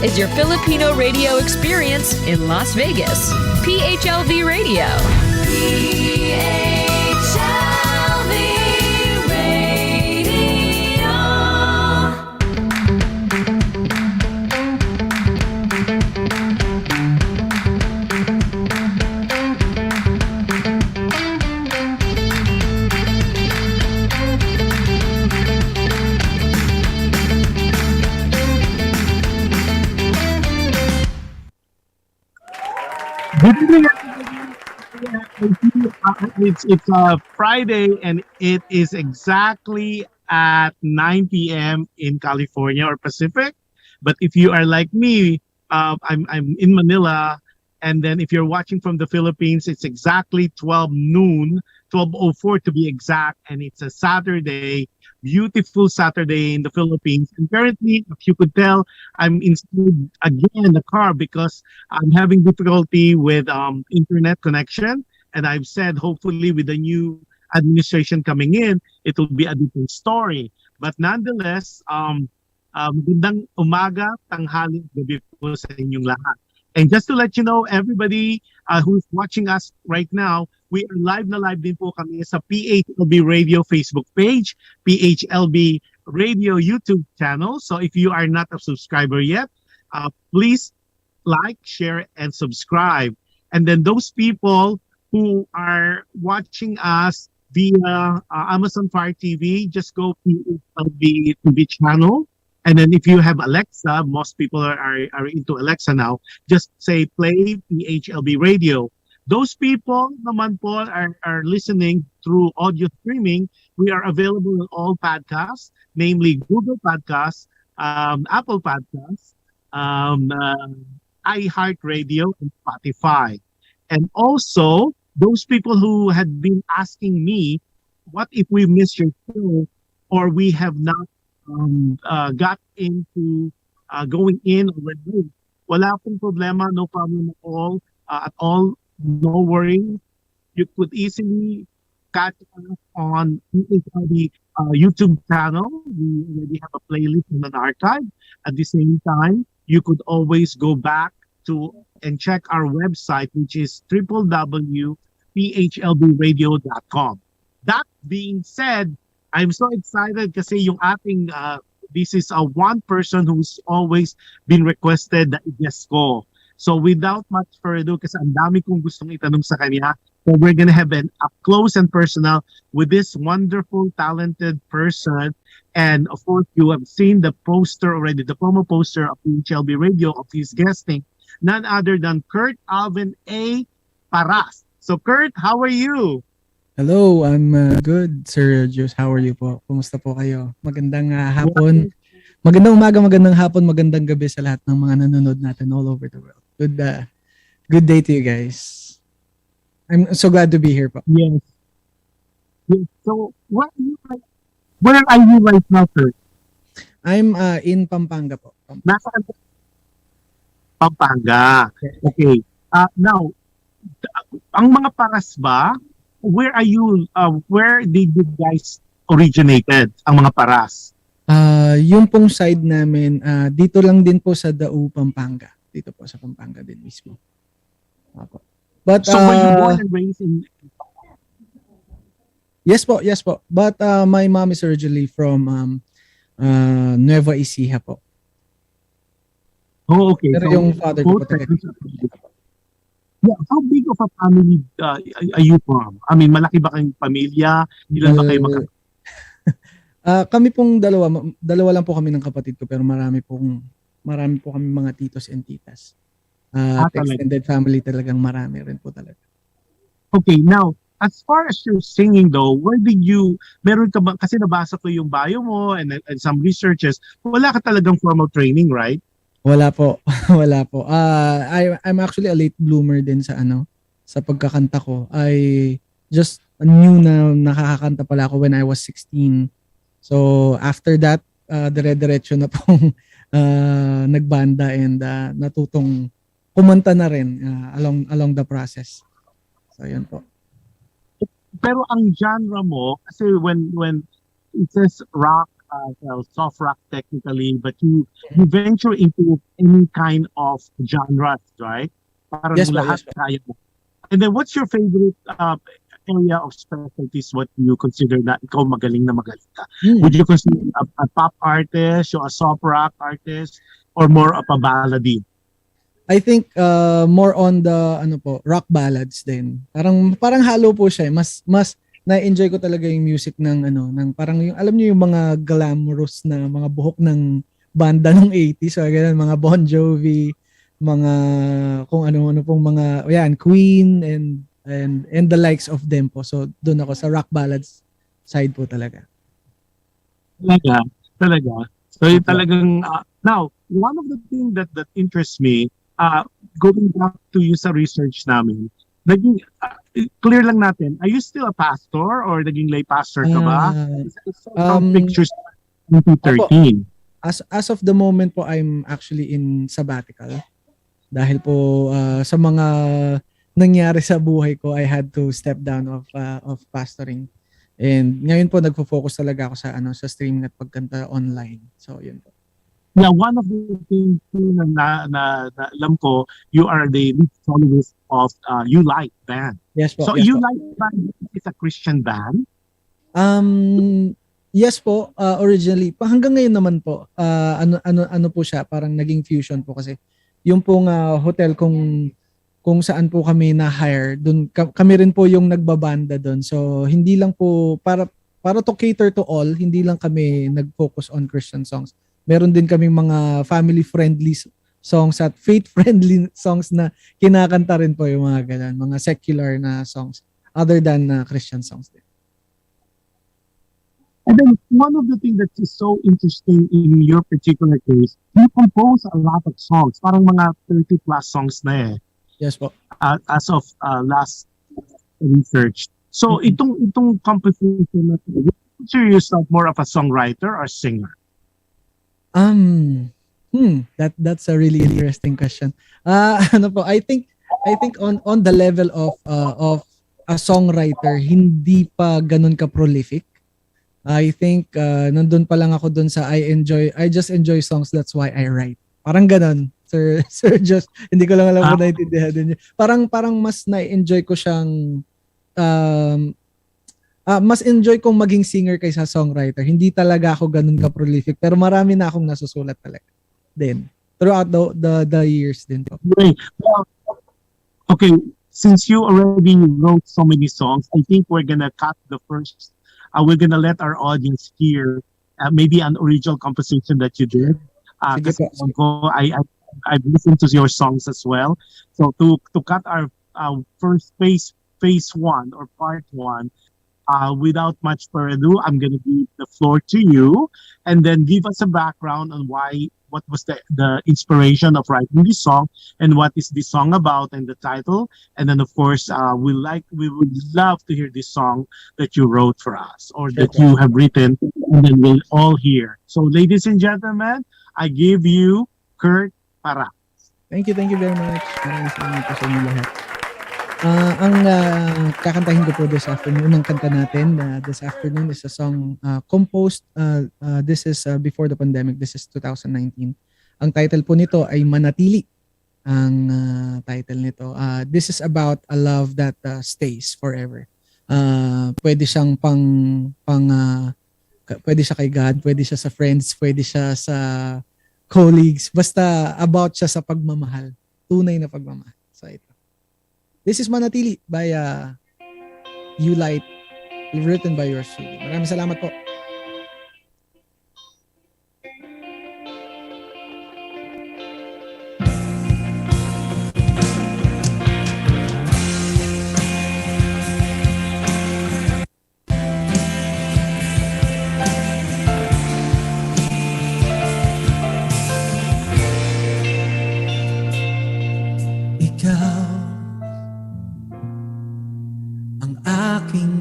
is your Filipino radio experience in Las Vegas. PHLV Radio. PHLV Radio. Good evening, everybody. It's Friday, and it is exactly at 9 p.m. in California or Pacific. But if you are like me, I'm in Manila, and then if you're watching from the Philippines, it's exactly 12 noon, 12:04 to be exact, and it's a Saturday. Beautiful Saturday in the Philippines. And currently, if you could tell, I'm inside again in the car because I'm having difficulty with internet connection. And I've said, hopefully, with the new administration coming in, it will be a different story. But nonetheless, magandang umaga, tanghali, gabi po sa inyong lahat. And just to let you know, everybody who's watching us right now, we are live na live din po kami sa PHLB Radio Facebook page, PHLB Radio YouTube channel. So if you are not a subscriber yet, please like, share, and subscribe. And then those people who are watching us via Amazon Fire TV, just go to PHLB TV channel. And then if you have Alexa, most people are into Alexa now, just say play PHLB Radio. Those people naman po are listening through audio streaming. We are available on all podcasts, namely Google Podcasts, Apple Podcasts, iHeartRadio, and Spotify. And also, those people who had been asking me, what if we missed your show or we have not got into going in already? Wala pong problema, no problem at all. No worry. You could easily catch us on the YouTube channel. We already have a playlist and an archive. At the same time, you could always go back to and check our website, which is www.phlbradio.com. That being said, I'm so excited kasi yung ating, this is one person who's always been requested na i-guest ko. So without much further ado, kasi ang dami kong gustong itanong sa kanya, so we're gonna have an up close and personal with this wonderful, talented person. And of course, you have seen the poster already, the promo poster of PHLB Radio of his guesting, none other than KURT ALVIN A. PARAS. So KURT, how are you? Hello, I'm good, Sir Jush. How are you po? Kumusta po kayo? Magandang hapon. Magandang umaga, magandang hapon, magandang gabi sa lahat ng mga nanonood natin all over the world. Good day to you guys. I'm so glad to be here po. Yes. So, where are you right now, sir? I'm in Pampanga po. Nasa Pampanga. Okay. Now, ang mga paras ba, where did you guys originated, ang mga paras? Yung pong side namin, dito lang din po sa Dau, Pampanga. Dito po sa Pampanga din mismo. But, so were you born and raised in... Yes po. But my mom is originally from Nueva Ecija po. Oh, okay. Pero so, yung father ko po yeah, how big of a family are you from? I mean, malaki ba kayong pamilya? Ilan ba kayo kami pong dalawa lang po kami ng kapatid ko, pero marami po kami mga titos and titas. Extended family talagang marami rin po talaga. Okay, now, as far as your singing though, meron ka ba, kasi nabasa ko yung bio mo and some researches, wala ka talagang formal training, right? Wala po. Wala po. I'm actually a late bloomer din sa pagkakanta ko. I just knew na nakakakanta pala ako when I was 16. So after that, dire-diretso na pong nagbanda and natutong kumanta na rin along the process. So yun po. Pero ang genre mo, kasi when it says rock soft rock technically, but you venture into any kind of genres, right? Parang Yes po, lahat yes po. kaya mo. And then what's your favorite area of specialties? What do you consider na ikaw magaling na magaling ka? Would you consider a pop artist, or a soft rock artist, or more of a ballady? I think more on the rock ballads din. Parang halo po siya. Mas na-enjoy ko talaga yung music ng parang yung alam niyo yung mga glamorous na mga buhok ng banda ng 80s, so ganun, mga Bon Jovi, mga kung ano pong mga Queen and the likes of them po. So doon ako sa rock ballads side po talaga. Talaga. So yung talagang now, one of the things that interests me, going back to you sa research namin, naging clear lang natin, are you still a pastor or naging lay pastor ka ba? Some pictures 2013. As of the moment po, I'm actually in sabbatical. Dahil po sa mga nangyari sa buhay ko, I had to step down of pastoring. And ngayon po nagfo-focus talaga ako sa streaming at pagkanta online. So yun po. Yeah, one of the things na alam ko, you are the lead soloist of You Like band. Yes po. So yes You po. Like band is a Christian band? Yes po, originally. Hanggang ngayon naman po, ano po siya, parang naging fusion po kasi yung pong hotel kung saan po kami na-hire, dun kami rin po yung nagbabanda doon. So hindi lang po para to cater to all, hindi lang kami nag-focus on Christian songs. Meron din kaming mga family-friendly songs at faith-friendly songs na kinakanta rin po yung mga ganun, mga secular na songs other than Christian songs din. And then one of the things that is so interesting in your particular case, you compose a lot of songs. Parang mga 30 plus songs na eh. Yes po. As of last research. So itong composition na you consider yourself more of a songwriter or singer? That's a really interesting question. I think on the level of a songwriter, hindi pa ganun ka prolific. I think nandun pa lang ako dun sa I just enjoy songs, that's why I write. Parang ganun. Sir Josh, hindi ko lang alam kung naintindihan din. Parang mas na-enjoy ko siyang mas enjoy kong maging singer kaysa songwriter. Hindi talaga ako ganun ka-prolific, pero marami na akong nasusulat talaga. Then throughout the years din po. Well, okay, since you already wrote so many songs, I think we're gonna cut the first. We're gonna let our audience hear maybe an original composition that you did. Kasi I've listened to your songs as well. So to cut our first phase 1 or part 1, without much further ado, I'm going to give the floor to you, and then give us a background on what was the inspiration of writing this song, and what is this song about, and the title. And then of course, we would love to hear this song that you wrote for us, or that you have written, and then we'll all hear. So ladies and gentlemen, I give you KURT PARAS. Thank you very much. Maraming salamat po sa inyo lahat. Ang kakantahin ko po this afternoon, ang kanta natin this afternoon is a song composed, this is before the pandemic, this is 2019. Ang title po nito ay Manatili. Ang title nito. This is about a love that stays forever. Pwede siyang pwede siya kay God, pwede siya sa friends, pwede siya sa colleagues, basta about siya sa pagmamahal. Tunay na pagmamahal. So ito. This is Manatili by You Light, written by yours truly. Maraming salamat po.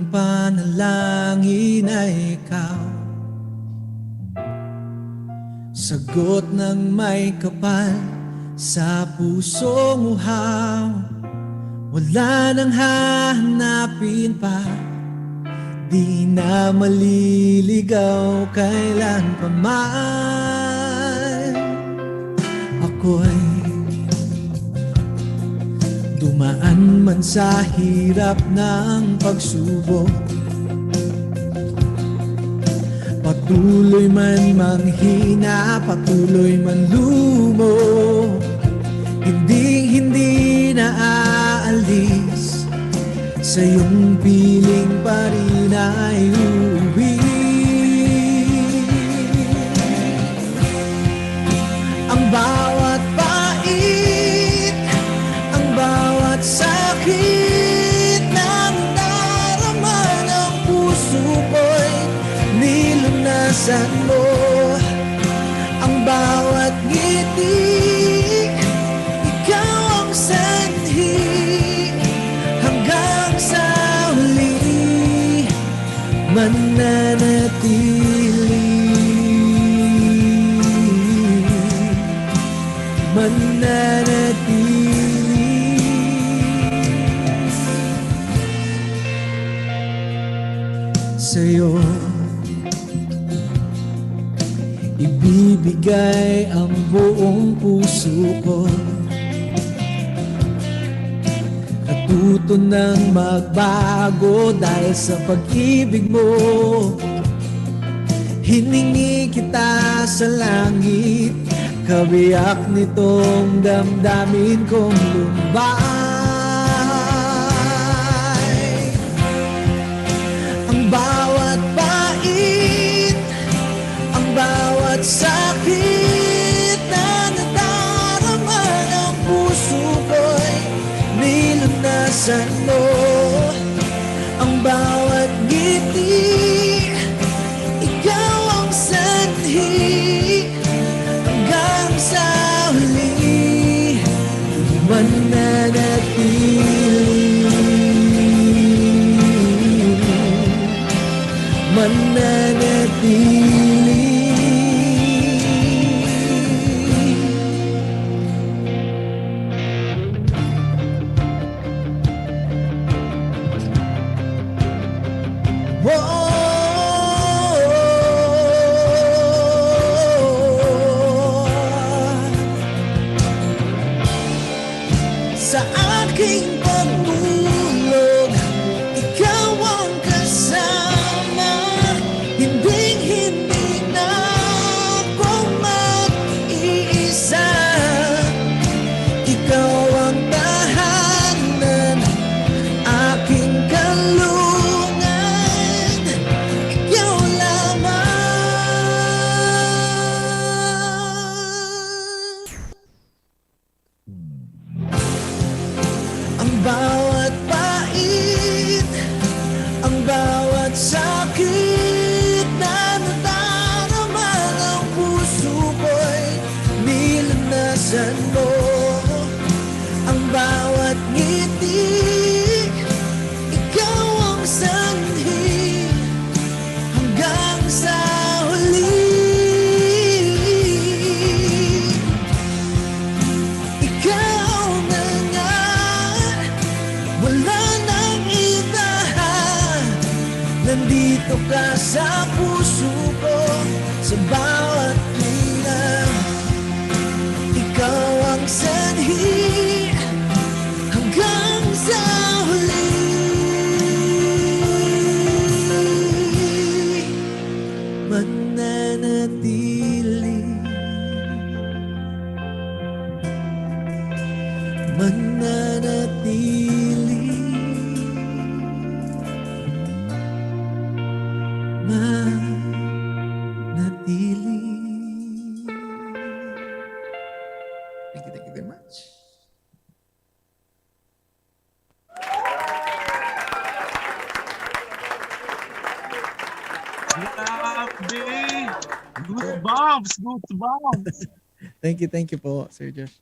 Panalangin ay ikaw, sagot ng may kapal sa pusong uhaw. Wala nang hahanapin pa, di na maliligaw kailan pa man. Ako'y dumaan man sa hirap ng pagsubok, patuloy man manghina, patuloy man lumo, hindi na aalis, sa iyong piling pa rin ay uuwi. Ang bawat pait, ang bawat sakit na nadarama ng puso ko'y nilunasan mo. Ang bawat ngiti, ikaw ang sanhi, hanggang sa huli mananatili, mananatili sa'yo. Ibibigay ang buong puso ko, katuto ng magbago dahil sa pag-ibig mo. Hiningi kita sa langit, kabiyak nitong damdamin kong lumbay. Ang bawat pait, ang bawat sakit na nadarama ng puso ko'y nilunasan mo. Ang bawat ngiti, ikaw ang sanhi, hanggang sa huli mananatili, mananatili. Sa aking pagtulog, ikaw ang kasama, hinding-hindi na ako mag-iisa. Ikaw ang tahanan, aking kalungan, ikaw lamang. Ang bawat pait, ang bawat sakit na nadarama ng puso ko'y nilunasan mo. Ang bawat ngiti, ikaw ang sanhi, hanggang sa huli ikaw na nga. Wala nang iba, nandito ka sa puso ko, sa bawat linang. Ikaw ang sanhi, hanggang sa huli mananatili, mananatili, manatili. Thank you very much. Grabe! Goosebumps! Goosebumps! Thank you po, Sir Josh.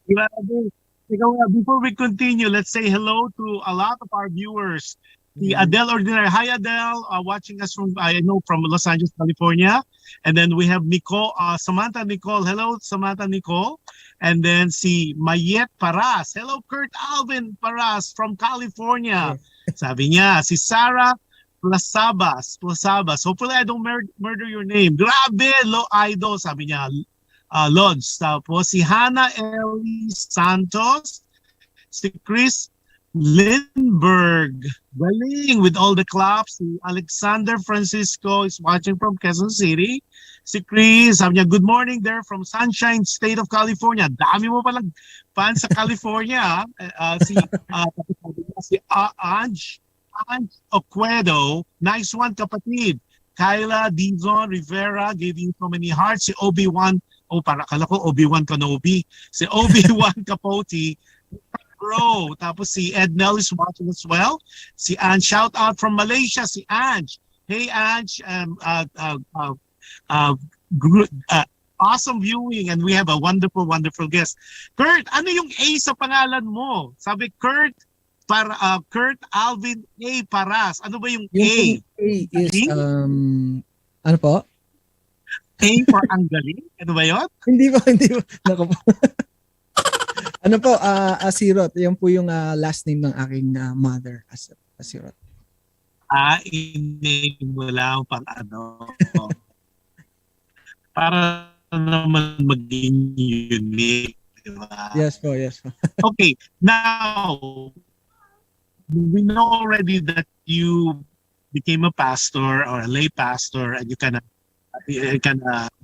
Grabe. Ikaw, before we continue, let's say hello to a lot of our viewers The Adele Ordinary. Hi, Adele. Watching us from, I know, from Los Angeles, California. And then we have Nicole, Samantha Nicole. Hello, Samantha Nicole. And then si Mayet Paras. Hello, Kurt Alvin Paras from California. Sabi niya, si Sarah Plasabas. Hopefully I don't murder your name. Grabe, idol. Sabi niya, Lods. Tapos si Hannah Ellie Santos. Si Chris Lindbergh, galing with all the claps. Si Alexander Francisco is watching from Quezon City. Si Chris, sabi niya, good morning there from Sunshine State of California. Dami mo palang fans sa California. Si Ange Oquedo, nice one kapatid. Kyla Dizon Rivera gave you so many hearts. Si Obi-Wan, para kala ko Obi-Wan Kenobi. Si Obi-Wan Capote, bro. Tapos si Ednel is watching as well. Si Ange, shout out from Malaysia. Si Ange. Hey Ange, awesome viewing and we have a wonderful guest. Kurt, ano yung A sa pangalan mo? Sabi Kurt Alvin A Paras. Ano ba yung A? A is ano po? A for ang galing? Ano ba yun? Hindi po. Nako po. Ano po, Asirot. Yan po yung last name ng aking mother, Asirot. In-name mo lang pang ano. Para naman maging unique. Diba? Yes po. Okay, now, we know already that you became a pastor or a lay pastor and you kind of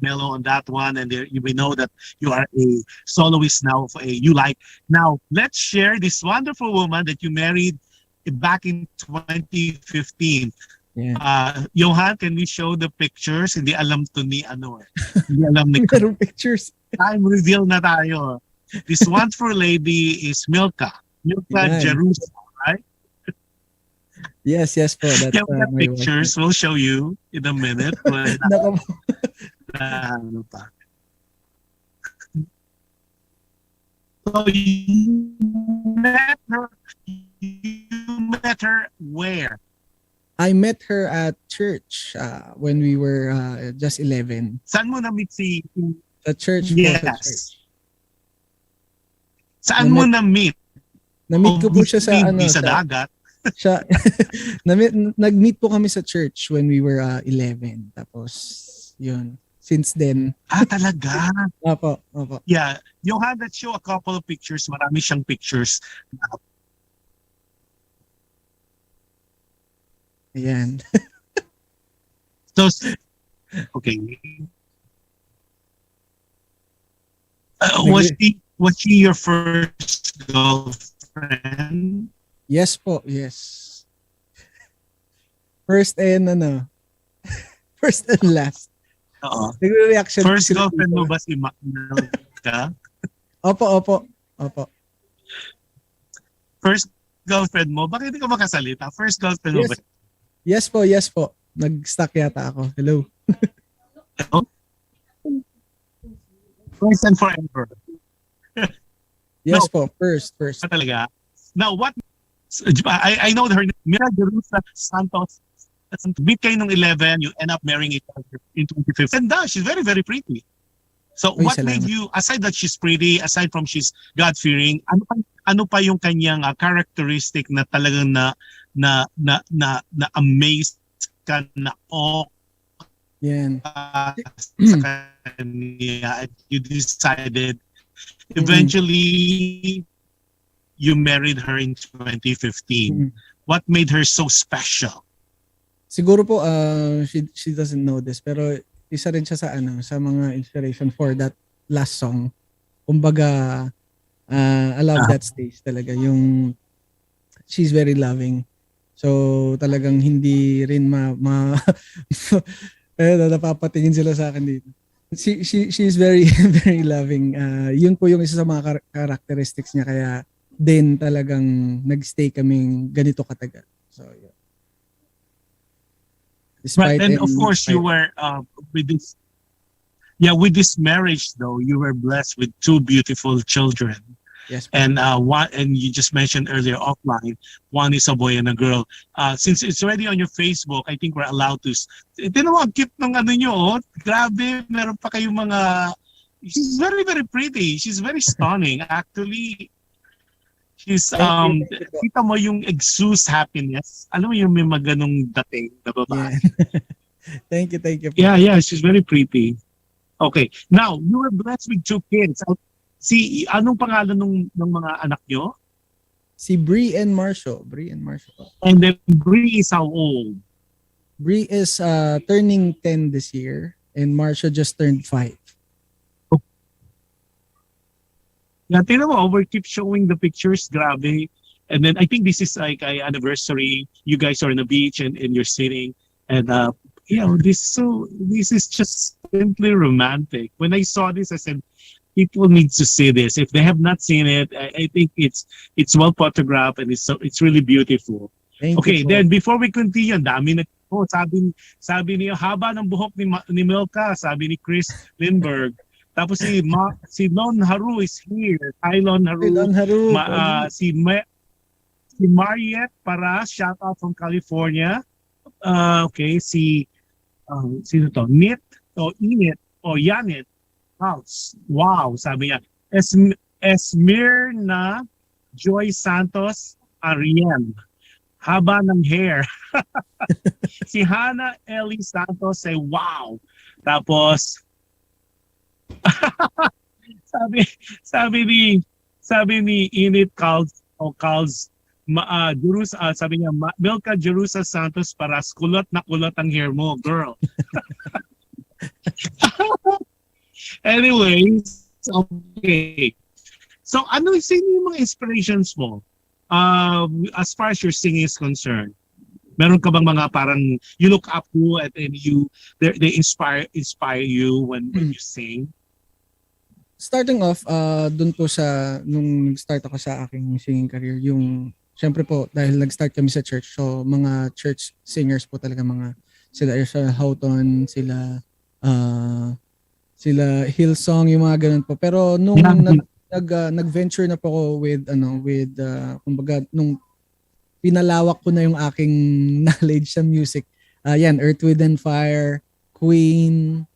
mellow on that one, and we know that you are a soloist now for you like. Now let's share this wonderful woman that you married back in 2015. Johan, can we show the pictures? Hindi alam to ni ano hindi alam ni pictures. Time reveal na tayo. This wonderful lady is Milka Jerusalem, right? Yes po. That's my pictures. We'll show you in a minute. Ano pa? So you met her where? I met her at church when we were just 11. Saan mo na-meet si? Sa church. Yes. Po, sa church. Saan mo na-meet? Na-meet ko po siya sa sa dagat. Siya nag-meet po kami sa church when we were 11. Tapos yun. Since then. Talaga? Opo. Yeah. Johan, let's show a couple of pictures. Marami siyang pictures. Ayan. So, okay. Was she your first girlfriend? Yes po, yes. First and first and last. Oo. Nagre-reaction. First girlfriend mo ba si MANOOD ka? Opo. First girlfriend mo? Bakit hindi ka makasalita? First girlfriend mo ba? Yes po. Nag-stuck yata ako. Hello. First and forever. Yes po, first. Talaga. Now, what? I know her name, Mira Jerusalem Santos. Meet kayo nung 11, you end up marrying each other in 2015. And she's very, very pretty. So what made you, aside that she's pretty, aside from she's God-fearing, ano pa yung kanyang characteristic na talagang na amaze ka na yan. Sa kanya, and you decided eventually you married her in 2015. What made her so special? Siguro po she doesn't know this, pero isa rin siya sa mga inspiration for that last song. Kumbaga I love that stage talaga, yung she's very loving. So talagang hindi rin napapatingin sila sa akin dito. She's very very loving. Yun po yung isa sa mga characteristics niya, kaya din talagang nagstay kaming ganito katagal. So yeah. Right, and of course you were with this marriage though, you were blessed with two beautiful children. Yes. And you just mentioned earlier offline, one is a boy and a girl. Since it's already on your Facebook, I think we're allowed to. Tignan mo, ang cute ng ano nyo, oh. Grabe, meron pa kayong mga. She's very, very pretty. She's very stunning. Actually, she's kita mo yung exudes happiness. Alam mo yung may maganong dating na babae. Yeah. Thank you. Yeah, she's very pretty. Okay, now you were blessed with 2 kids. Anong pangalan ng mga anak nyo? Si Bree and Marshall. And then Bree is how old? Bree is turning 10 this year, and Marshall just turned 5. Yeah, tingnan mo, we keep showing the pictures, grabe. And then I think this is like an anniversary. You guys are on the beach and you're sitting. And this is just simply romantic. When I saw this, I said, people need to see this. If they have not seen it, I think it's well photographed and it's really beautiful. Thank you. Then before we continue, dami na sabi niya haba ng buhok ni Milka, sabi ni Chris Lindbergh. Tapos si Lon Haru is here. Hi Lon Haru. Si Mariette Paras, shout out from California. Okay, sino to? Yanit House. Wow, sabi niya. Esmirna Joy Santos Ariel. Haba ng hair. Si Hannah Ellie Santos say wow. Tapos sabi ni Init Calz sabi niya, Milka Jerusa Santos Paras, kulot na kulot ang hair mo, girl. Anyways, okay. So, sino yung mga inspirations mo? As far as your singing is concerned, meron ka bang mga parang you look up to and they inspire you when you sing? Starting off, dun po nung nag-start ako sa aking singing career, syempre po, dahil nag-start kami sa church, so mga church singers po talaga sila Ersha Houghton, sila Hillsong, yung mga ganun po. Pero nung nag-venture na po ako with kumbaga, nung pinalawak ko na yung aking knowledge sa music, Earth, Wind and Fire, Queen,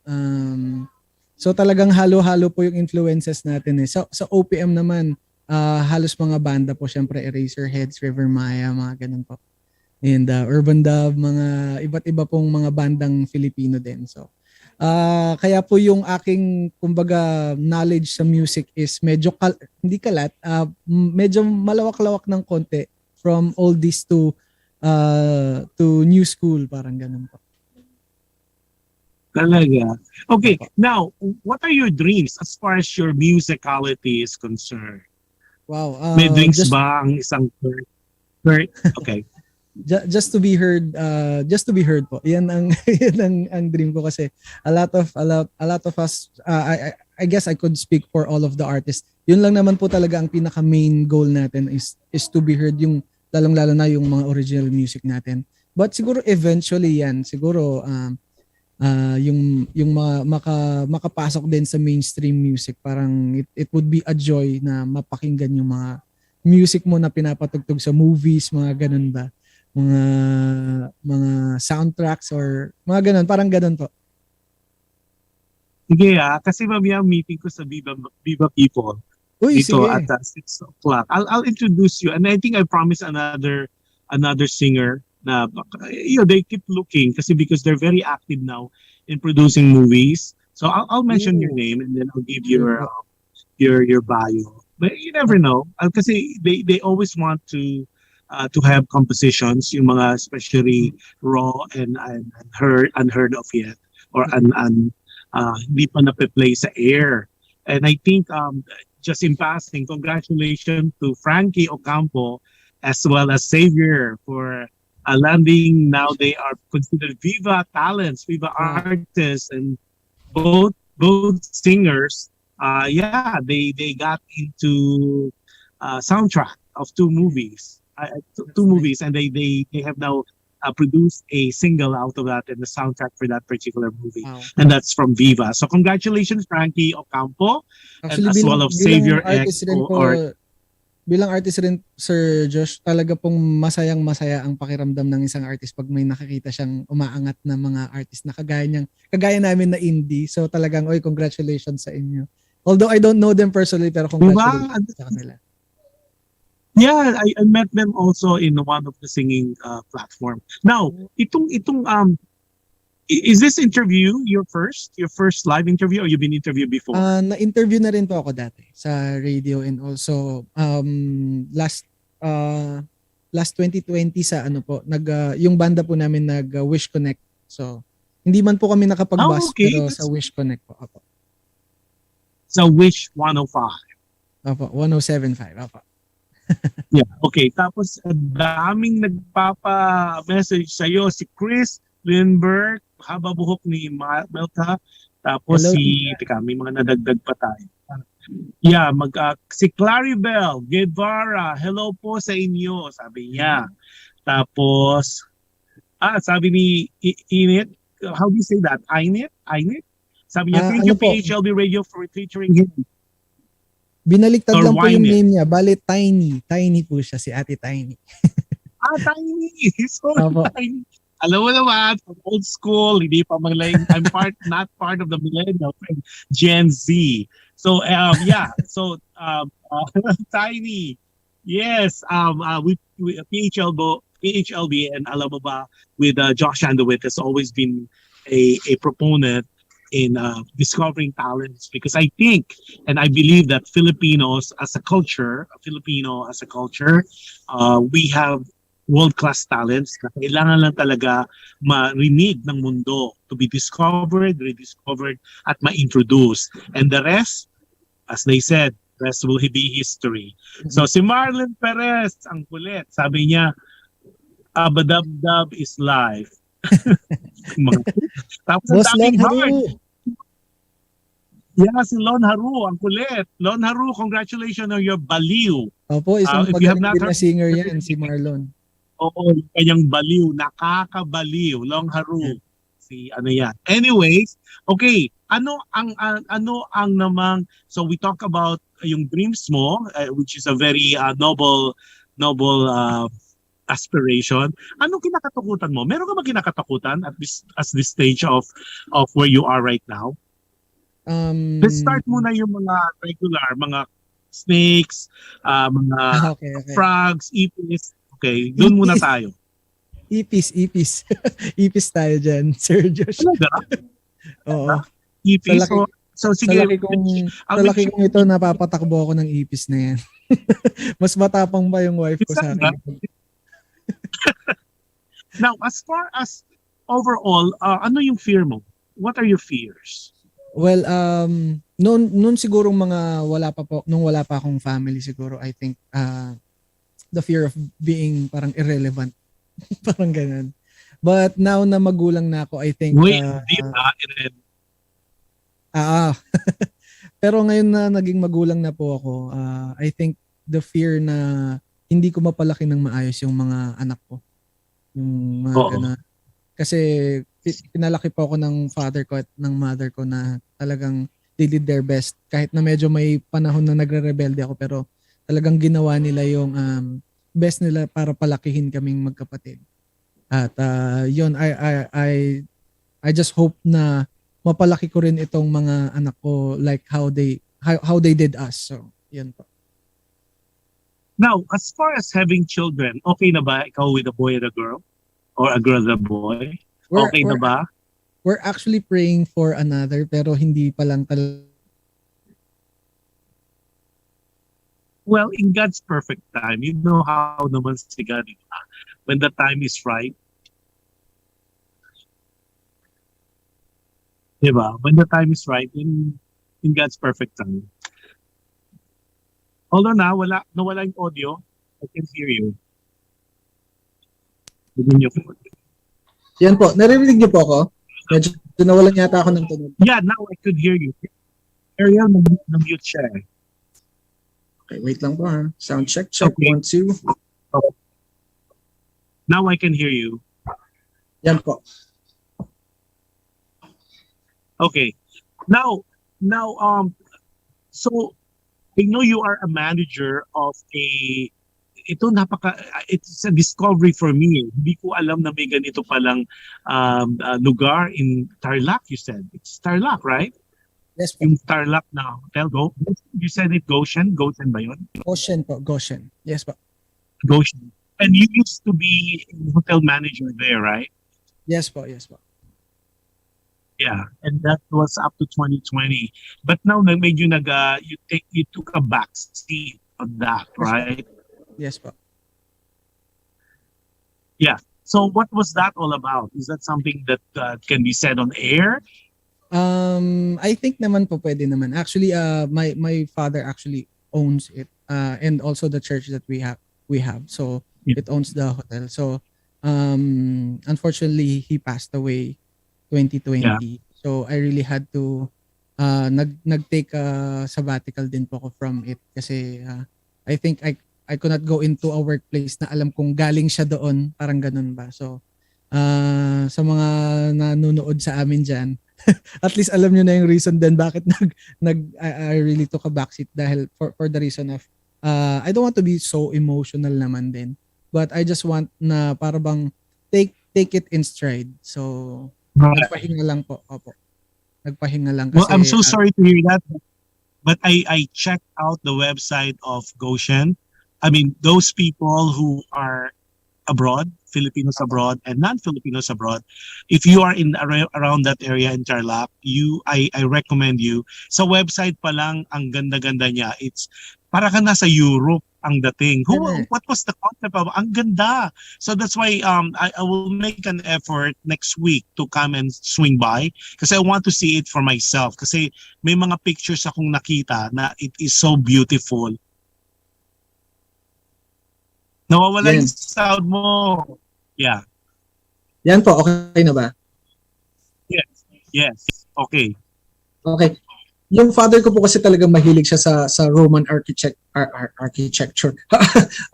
so talagang halo-halo po yung influences natin eh. Sa OPM naman, halos mga banda po, syempre Eraserheads, River Maya, mga ganun po. And Urban Dub, mga iba't iba pong mga bandang Filipino din. So kaya po yung aking kumbaga knowledge sa music is medyo hindi kalat, medyo malawak-lawak ng konti from oldies to new school, parang ganun po. Talaga. Okay, now, what are your dreams as far as your musicality is concerned? Wow. May dreams ba ang isang Kurt? Okay. Just to be heard po. Yan ang dream ko kasi a lot of us, I guess I could speak for all of the artists. Yun lang naman po talaga ang pinaka main goal natin is to be heard, yung lalong-lalo na yung mga original music natin. But siguro eventually yung makapasok din sa mainstream music, parang it would be a joy na mapakinggan yung mga music mo na pinapatugtog sa movies, mga ganun ba, mga soundtracks or mga ganun, parang ganun po. Sige kasi mamaya meeting ko sa Viva People. Uy, dito sige. At 6 o'clock. I'll introduce you, and I think I promised another singer na they keep looking because they're very active now in producing movies. So I'll mention your name and then I'll give your bio. But you never know kasi they always want to have compositions, yung mga especially raw and unheard of yet or hindi pa nape-play sa air. And I think just in passing, congratulations to Frankie Ocampo as well as Xavier for landing. Now they are considered Viva talents, Viva artists, and both singers. They got into soundtrack of two movies. Movies, and they have now produced a single out of that and the soundtrack for that particular movie. Wow. And that's from Viva. So congratulations, Frankie Ocampo, Actually, and as well of Xavier artist X. rin po, bilang artist rin, Sir Josh, talaga pong masayang-masaya ang pakiramdam ng isang artist pag may nakikita siyang umaangat na mga artist na kagaya namin na indie. So talagang, congratulations sa inyo. Although I don't know them personally, pero congratulations sa kanila. Yeah, I met them also in one of the singing platform. Now, itong is this interview your first live interview, or you've been interviewed before? Na-interview na rin po ako dati sa radio, and also last 2020 sa yung banda po namin Wish Connect. So hindi man po kami nakapag-bus, pero sa Wish Connect po. Opo. Sa Wish 105. Opo, 107.5. Opo. Yeah, okay. Tapos daming nagpapa-message sa'yo, si Chris Lindbergh, haba buhok ni Melka. Tapos Hello. may mga nadagdag pa tayo. Yeah, si Claribel Guevara, hello po sa inyo, sabi niya. Tapos, sabi ni Init, how do you say that? Init? Sabi niya, thank you PHLV Radio for featuring him. Binaliktad lang po yung Wine name niya. Bale, Tiny. Tiny po siya, si Ate Tiny. Tiny. So Tiny. Alam mo naman, from old school, hindi pa I'm not part of the millennial, Gen Z. So, yeah. So, Tiny. Yes. We PHLV, and alam mo ba, with Jush Andowitt has always been a proponent in discovering talents, because I think and I believe that Filipinos as a culture, we have world-class talents na kailangan lang talaga marinig ng mundo, to be discovered, rediscovered, at ma-introduce. And the rest, as they said, rest will be history. So si Marlon Perez, ang kulit, sabi niya, Abadabdab is life. Tapos ang daming heart. Yeah, si Lon Haru, ang kulit. Lon Haru, congratulations on your baliw. Opo, isang magaling din na singer yan, si Marlon. Oo, yung kanyang baliw, nakakabaliw, Long Haru. Si yan. Anyways, okay, ano ang namang, so we talk about yung dreams mo, which is a very noble aspiration. Anong kinakatakutan mo? Meron ka ba kinakatakutan at this stage of where you are right now? Let's start muna yung mga regular, mga snakes, mga frogs, ipis. Okay, doon muna tayo. Ipis. Ipis tayo dyan, Sir Josh. Oo. Ipis. So sige. Sa laki kong ito, napapatakbo ako ng ipis na yan. Mas matapang ba yung wife ko sa akin? Now, as far as overall, ano yung fear mo? What are your fears? Well, noon siguro nung wala pa akong family siguro, I think the fear of being parang irrelevant. Parang ganun. But now na magulang na ako, I think pero ngayon na naging magulang na po ako, I think the fear na hindi ko mapalaki ng maayos yung mga anak ko. Yung mga ganun. Kasi pinalaki po ako ng father ko at ng mother ko na talagang they did their best. Kahit na medyo may panahon na nagre-rebelde ako, pero talagang ginawa nila yung best nila para palakihin kaming magkapatid. At yun, I just hope na mapalaki ko rin itong mga anak ko like how they did us. So, yun po. Now, as far as having children, okay na ba ikaw with a boy and a girl? Or a girl and a boy? Okay na ba? We're actually praying for another, pero hindi pa lang talaga. Well, in God's perfect time, you know how naman si God, when the time is right. Diba? When the time is right, in God's perfect time. Although nawala yung audio, I can hear you. Yan po, naririnig niyo po ako? Medyo nawalan yata ako ng tunog. Yeah, now I could hear you. Ariel, na-mute siya. Okay, wait lang po ha. Sound check. Okay. 1, 2. Now I can hear you. Yan po. Okay. Now, so I know you are a manager of it's a discovery for me. Hindi ko alam na may ganito palang lugar in Tarlac, you said. It's Tarlac, right? Yes po. Yung Tarlac na hotel, you said it Goshen? Goshen ba yun? Goshen po, Goshen. Yes po. Goshen. And you used to be a hotel manager there, right? Yes po, yes po. Yeah, and that was up to 2020. But now medyo you took a back seat on that, right? Yes po. Yeah. So what was that all about? Is that something that can be said on air? I think naman po pwede naman. Actually, my father actually owns it, and also the church that we have. So Yeah. it owns the hotel. So unfortunately, he passed away 2020. Yeah. So I really had to nag-take a sabbatical din po ako from it kasi I think I could not go into a workplace na alam kong galing siya doon, parang ganun ba. So sa mga nanonood sa amin diyan, at least alam niyo na yung reason din bakit I really took a backseat dahil for the reason of I don't want to be so emotional naman din, but I just want na para bang take it in stride. So nagpahinga lang po. Opo. Nagpahinga lang kasi Well, I'm so sorry to hear that. But I checked out the website of Goshen. I mean, those people who are abroad, Filipinos abroad and non-Filipinos abroad, if you are around that area in Tarlac, I recommend you. Sa website pa lang, ang ganda-ganda niya. It's para ka nasa Europe ang dating. What was the concept of? Ang ganda. So that's why I will make an effort next week to come and swing by kasi I want to see it for myself kasi may mga pictures akong nakita na it is so beautiful. Nawawala yung sound mo. Yeah. Yan po, okay na ba? Yes. Okay. Okay. Yung father ko po kasi talagang mahilig siya sa Roman architecture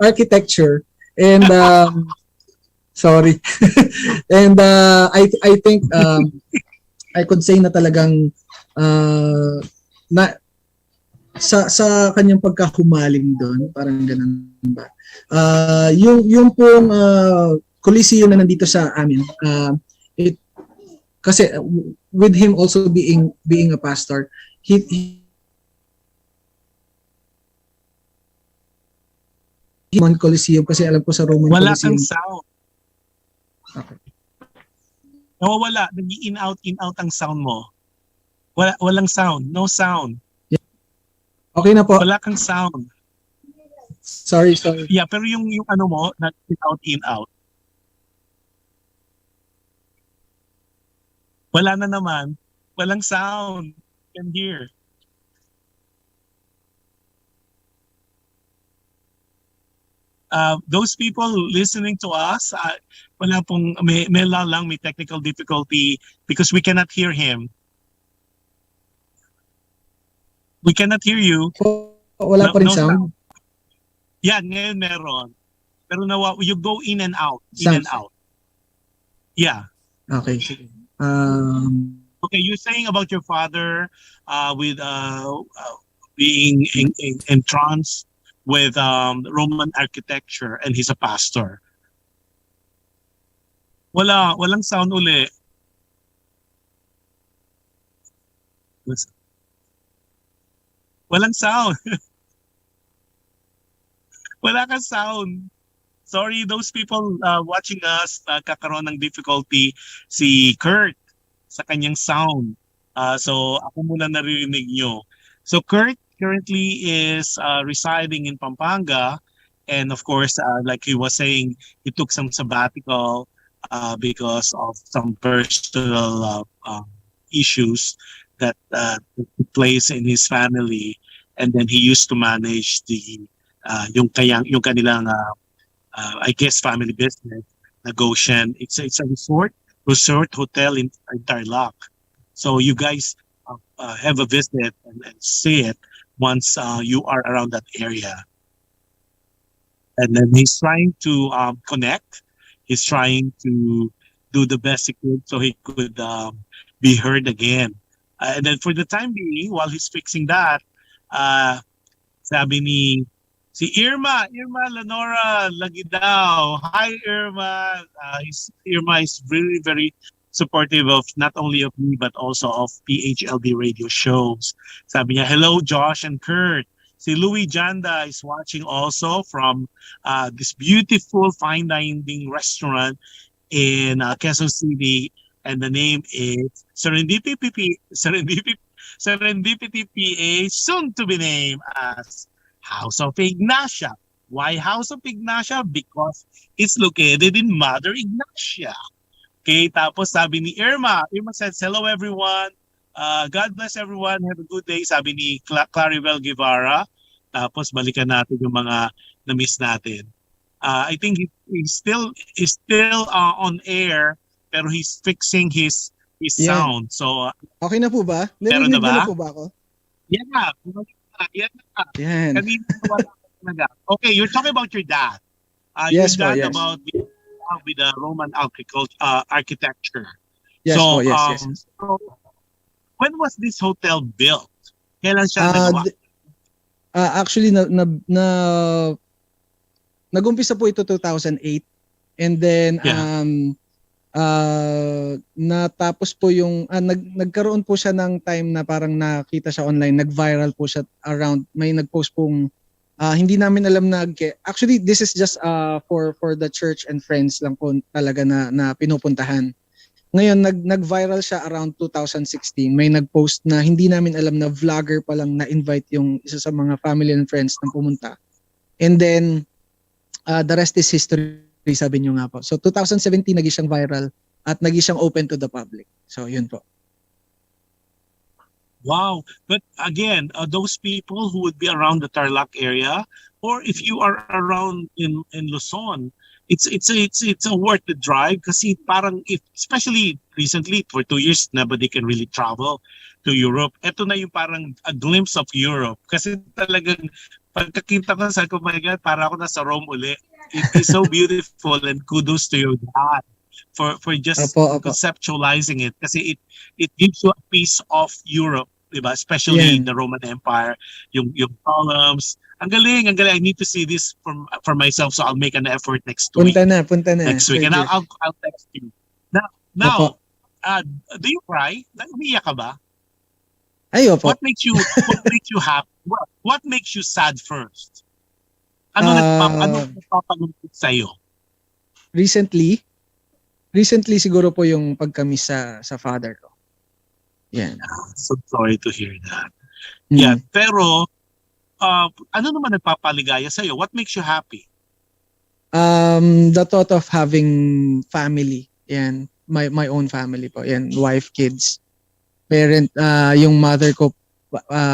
architecture and sorry. And I think I could say na talagang na sa kanyang pagkahumaling doon, parang ganun ba. Yung pong Coliseum na nandito sa amin, kasi with him also being a pastor, he Roman Coliseum kasi alam ko sa Roman Wala Coliseum. kang sound. Okay. Nawawala. In out ang sound mo. Walang sound. No sound. Okay na po. Wala kang sound. Sorry. Yeah, pero yung ano mo, in out. Wala na naman. Walang sound. Can hear. Those people listening to us, wala pong, may technical difficulty because we cannot hear him. We cannot hear you. Wala pa rin sound. Yeah, ngayon meron. Pero you go in and out. Sounds. Yeah. Okay. Okay, you're saying about your father with being entranced with Roman architecture and he's a pastor. Walang sound uli. Walang sound. Wala kang sound. Sorry, those people watching us, kakaroon ng difficulty si Kurt sa kanyang sound. So ako muna naririnig nyo. So Kurt currently is residing in Pampanga, and of course, like he was saying, he took some sabbatical because of some personal issues that took place in his family, and then he used to manage yung kanilang I guess family business, Goshen. It's a resort hotel in Tarlac. So you guys have a visit and see it once you are around that area. And then he's trying to connect. He's trying to do the best he could so he could be heard again. And then for the time being, while he's fixing that, sabi ni si Irma Lenora lagi daw. Hi Irma. Irma is very, very supportive of not only of me but also of PHLV radio shows. Sabi niya, hello Josh and Kurt. Si Louis Janda is watching also from this beautiful fine dining restaurant in Quezon City, and the name is Serendipity PA, soon to be named as House of Ignacia. Why House of Ignacia? Because it's located in Mother Ignacia. Okay, tapos sabi ni Irma says, hello everyone. God bless everyone. Have a good day. Sabi ni Claribel Guevara. Tapos balikan natin yung mga na-miss natin. I think he's still on air, pero he's fixing his sound. So Okay na po ba? Meron Narinig na ba? na po ba ako? yeah. Yan. Kanina wala talaga. Okay, you're talking about your dad. Yes your po, dad yes. about with the Roman architecture. Yes so, po, yes. So, when was this hotel built? Kailan siya nagawa? Actually, nag-umpisa po ito 2008. And then, natapos po yung, nagkaroon po siya ng time na parang nakita siya online, nag-viral po siya around, may nag-post pong, hindi namin alam na, actually, this is just for the church and friends lang po talaga na pinupuntahan. Ngayon, nag-viral siya around 2016. May nag-post na hindi namin alam na vlogger pa lang na-invite yung isa sa mga family and friends na pumunta. And then, the rest is history, sabi nyo nga po. So, 2017, naging siyang viral at naging siyang open to the public. So, yun po. Wow. But again, those people who would be around the Tarlac area, or if you are around in Luzon, it's a worth the drive kasi parang especially recently for 2 years nobody can really travel to Europe. Ito na yung parang a glimpse of Europe kasi talagang pagkakita ko sa oh my God, para ako nasa Rome uli. It is so beautiful and kudos to your dad for just conceptualizing it kasi it gives you a piece of Europe, diba? Especially the Roman Empire, yung columns. Ang galing. I need to see this for myself, so I'll make an effort next week. Punta na. Next week. And I'll text you. Now, do you cry? Umiiyak ka ba? Ay, opo. What makes you happy? What makes you sad first? Ano nagpapalungkot sa'yo? Recently siguro po yung pagkamiss sa father ko. Yan. So sorry to hear that. Yeah, pero ano naman nagpapaligaya sa'yo? What makes you happy? The thought of having family. Yan. My own family po. Yan. Wife, kids. Parent, yung mother ko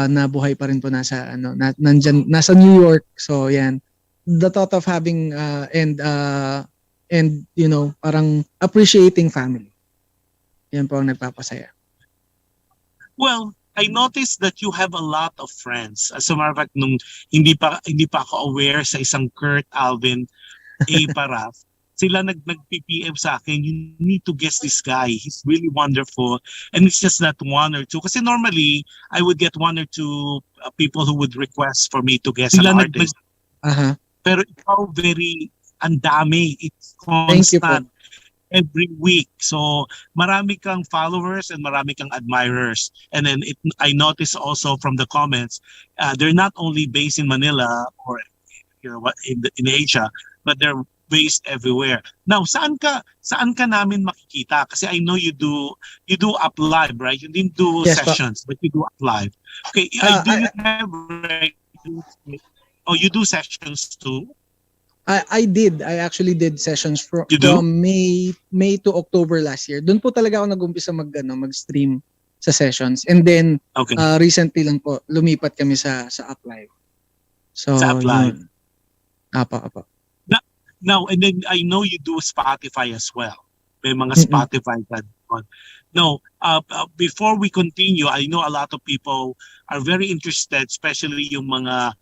nabuhay pa rin po nasa New York. So yan. The thought of having and you know, parang appreciating family. Yan po ang nagpapasaya. Well, I noticed that you have a lot of friends. As a matter of fact, nung hindi pa ako aware sa isang Kurt Alvin A. PARAS, sila nag-PPM sa akin, you need to guess this guy. He's really wonderful. And it's just not one or two. Kasi normally, I would get one or two people who would request for me to guess an artist. Pero ikaw very andami. It's constant. Every week. So marami kang followers and marami kang admirers. And then I noticed also from the comments, they're not only based in Manila or in Asia, but they're based everywhere. Now, saan ka namin makikita? Kasi I know you do up live, right? You didn't do sessions, but you do up live. Okay, you do sessions too? I actually did sessions from May to October last year. Doon po talaga ako nag-umpisa mag-stream sa sessions. And then recently lang po lumipat kami sa Up Live. So sa Up Live. Apa. Now, and then I know you do Spotify as well. May mga Spotify ka doon. No, before we continue, I know a lot of people are very interested, especially yung mga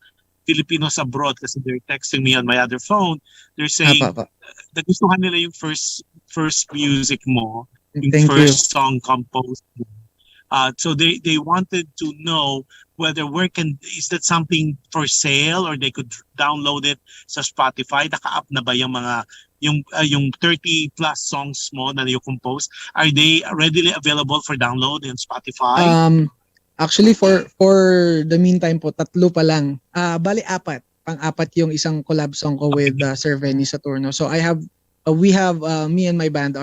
Filipinos abroad kasi they're texting me on my other phone. They're saying nagustuhan nila yung first first music mo, yung Thank you. first song composed. So they wanted to know whether is that something for sale or they could download it sa Spotify. Naka-up na ba yung mga yung 30 plus songs mo na you compose? Are they readily available for download in Spotify? Actually for the meantime po, 3 pa lang. Bali 4. Pang-4 yung isang collab song ko with Sir Venny Saturno. So we have me and my band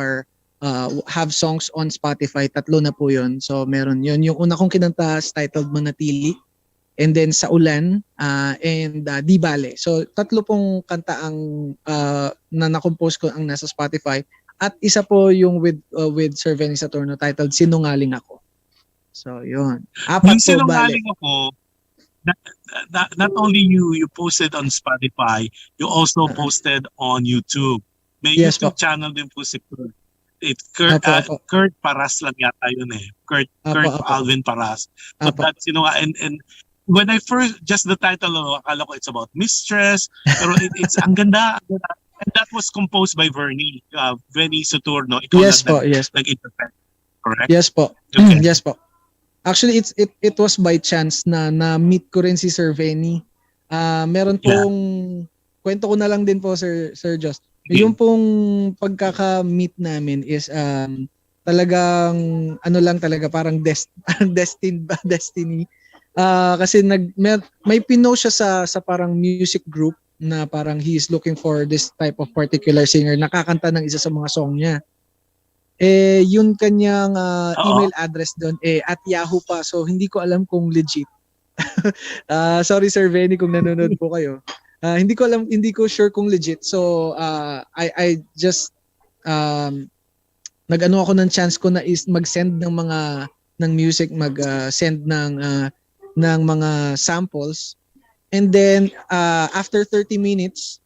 have songs on Spotify. 3 na po yun. So meron yun. Yung una kong kinanta is titled Manatili. And then Sa Ulan and Di Bale. So 3 pong kanta ang na na-compose ko ang nasa Spotify. At isa po yung with Sir Venny Saturno titled Sinungaling Ako. So yun. 4 Yung po Sinungaling bale. Ako, not only you posted on Spotify, you also posted on YouTube. May Yes, YouTube po. channel din po si Kurt. It's Kurt, Apo. Kurt Paras lang yata yun eh. Kurt Apo. Alvin Paras. So Apo. that's, and when I first, just the title, akala ko it's about mistress, pero it's ang ganda. And that was composed by Venny Saturno. Ikaw Yes po, yes. nag-interpret, correct? Yes po. Okay. Yes po. Actually, it was by chance na meet ko rin si Sir Venny. Meron pong kwento ko na lang din po Sir Josh. Yung pong pagkaka-meet namin is talagang ano lang talaga parang destiny. Kasi may pinost siya sa parang music group na parang he is looking for this type of particular singer, nakakanta ng isa sa mga song niya. Yun kanyang email address doon at Yahoo pa, so hindi ko alam kung legit. Sorry Sir Venny kung nanonood po kayo. Hindi ko sure kung legit. So I just nag-ano ako ng chance ko na is mag-send ng music, mag-send ng mga samples. And then after 30 minutes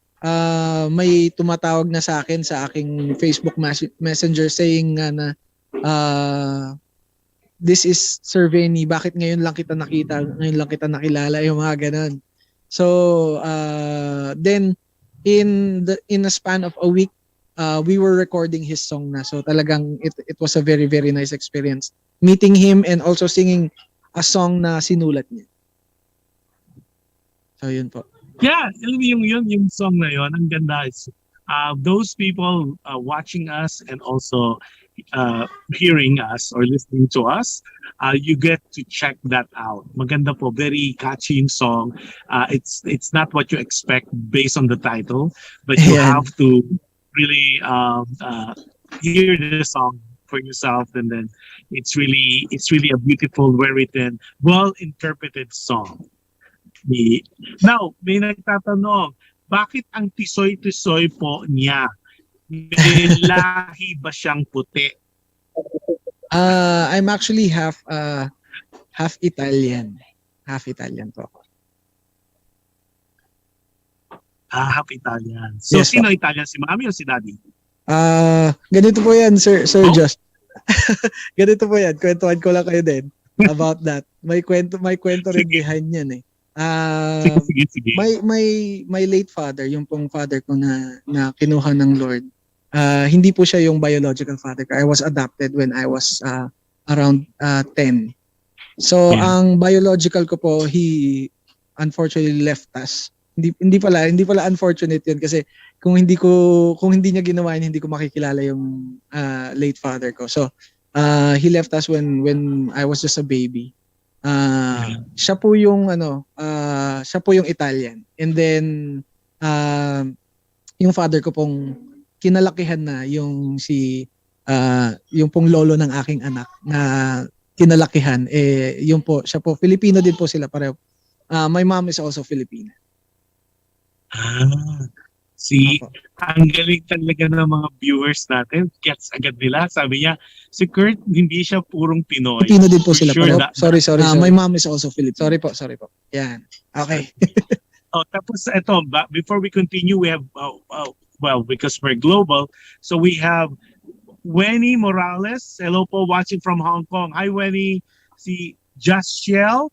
may tumatawag na sa akin sa aking Facebook Messenger saying na this is Sir Venny, bakit ngayon lang kita nakita, ngayon lang kita nakilala, yung mga ganun. So then in a span of a week we were recording his song na. So talagang it was a very very nice experience meeting him and also singing a song na sinulat niya. So yun po. Yeah, yung song na yun, ang ganda. Is, those people watching us and also hearing us or listening to us, you get to check that out. Maganda po, very catchy yung song. It's not what you expect based on the title, but you have to really hear the song for yourself, and then it's really a beautiful, well written, well interpreted song. Now, may nagtatanong, bakit ang tisoy-tisoy po niya? May lahi ba siyang puti? I'm actually half Italian. Half Italian po ako. Half Italian. So, Yes, sino Italian? Si mami o si daddy? Ganito po yan, Sir Josh. Ganito po yan. Kwentuhan ko lang kayo din about that. May kwento rin behind yan eh. Sige. My late father, yung pong father ko na kinuha ng Lord, hindi po siya yung biological father ko. I was adopted when I was around 10. So ang biological ko po, he unfortunately left us. Hindi pala unfortunate yun kasi kung hindi niya ginawa yun, hindi ko makikilala yung late father ko. So he left us when I was just a baby. Siya po yung Italian. And then yung father ko pong kinalakihan na yung pong lolo ng aking anak na kinalakihan siya po Filipino din po sila pareho. My mom is also Filipina. See, ang galing talaga ng mga viewers natin. Gets agad nila. Sabi niya, si Kurt, hindi siya purong Pinoy. Filipino din po sila. Sure Sorry. My mom is also Filipino. Sorry po. Yan. Okay. Tapos ito, before we continue, we have, because we're global, so we have Wenny Morales. Hello po, watching from Hong Kong. Hi, Wenny. Si Jush. Hi,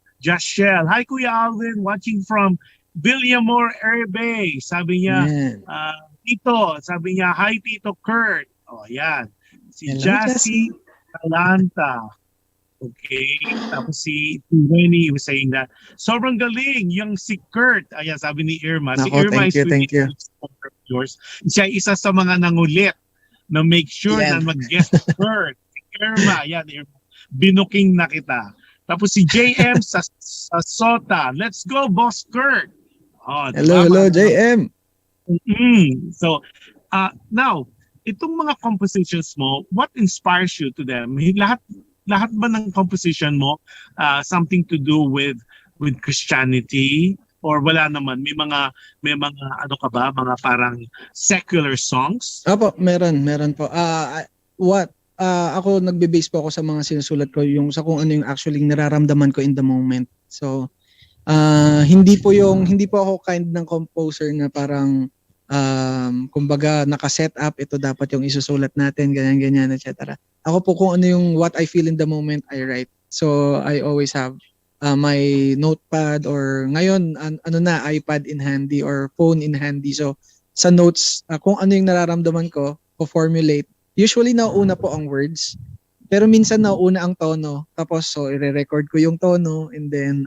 Kuya Alvin, watching from Villamor Air Bay. Sabi niya, Tito, sabi niya, hi Tito Kurt. Oh, yan. Si Hello, Jassy Calanta. Okay. Tapos si Rennie was saying that sobrang galing yung si Kurt. Ayan, sabi ni Irma. Si Nako, Irma thank you, is thank you. yours. Siya isa sa mga nangulit na make sure Yan. na mag-guest Kurt. Si Irma, ayan, Irma. Binuking na kita. Tapos si JM sa Sota. Let's go, Boss Kurt. Oh, Hello, diba? JM. So, now, itong mga compositions mo, what inspires you to them? Lahat ba ng composition mo something to do with Christianity, or wala naman? May mga ano ka ba, mga parang secular songs? Opo, meron po. Ako nagbe-base po ako sa mga sinusulat ko, yung sa kung ano yung actually nararamdaman ko in the moment. So hindi po ako kind ng composer na parang kumbaga naka-set up, ito dapat yung isusulat natin, ganyan etc. Ako po kung ano yung what I feel in the moment, I write. So I always have my notepad, or ngayon iPad in handy or phone in handy. So sa notes, kung ano yung nararamdaman ko, formulate. Usually nauuna po ang words, pero minsan nauuna ang tono. Tapos so i-record ko yung tono, and then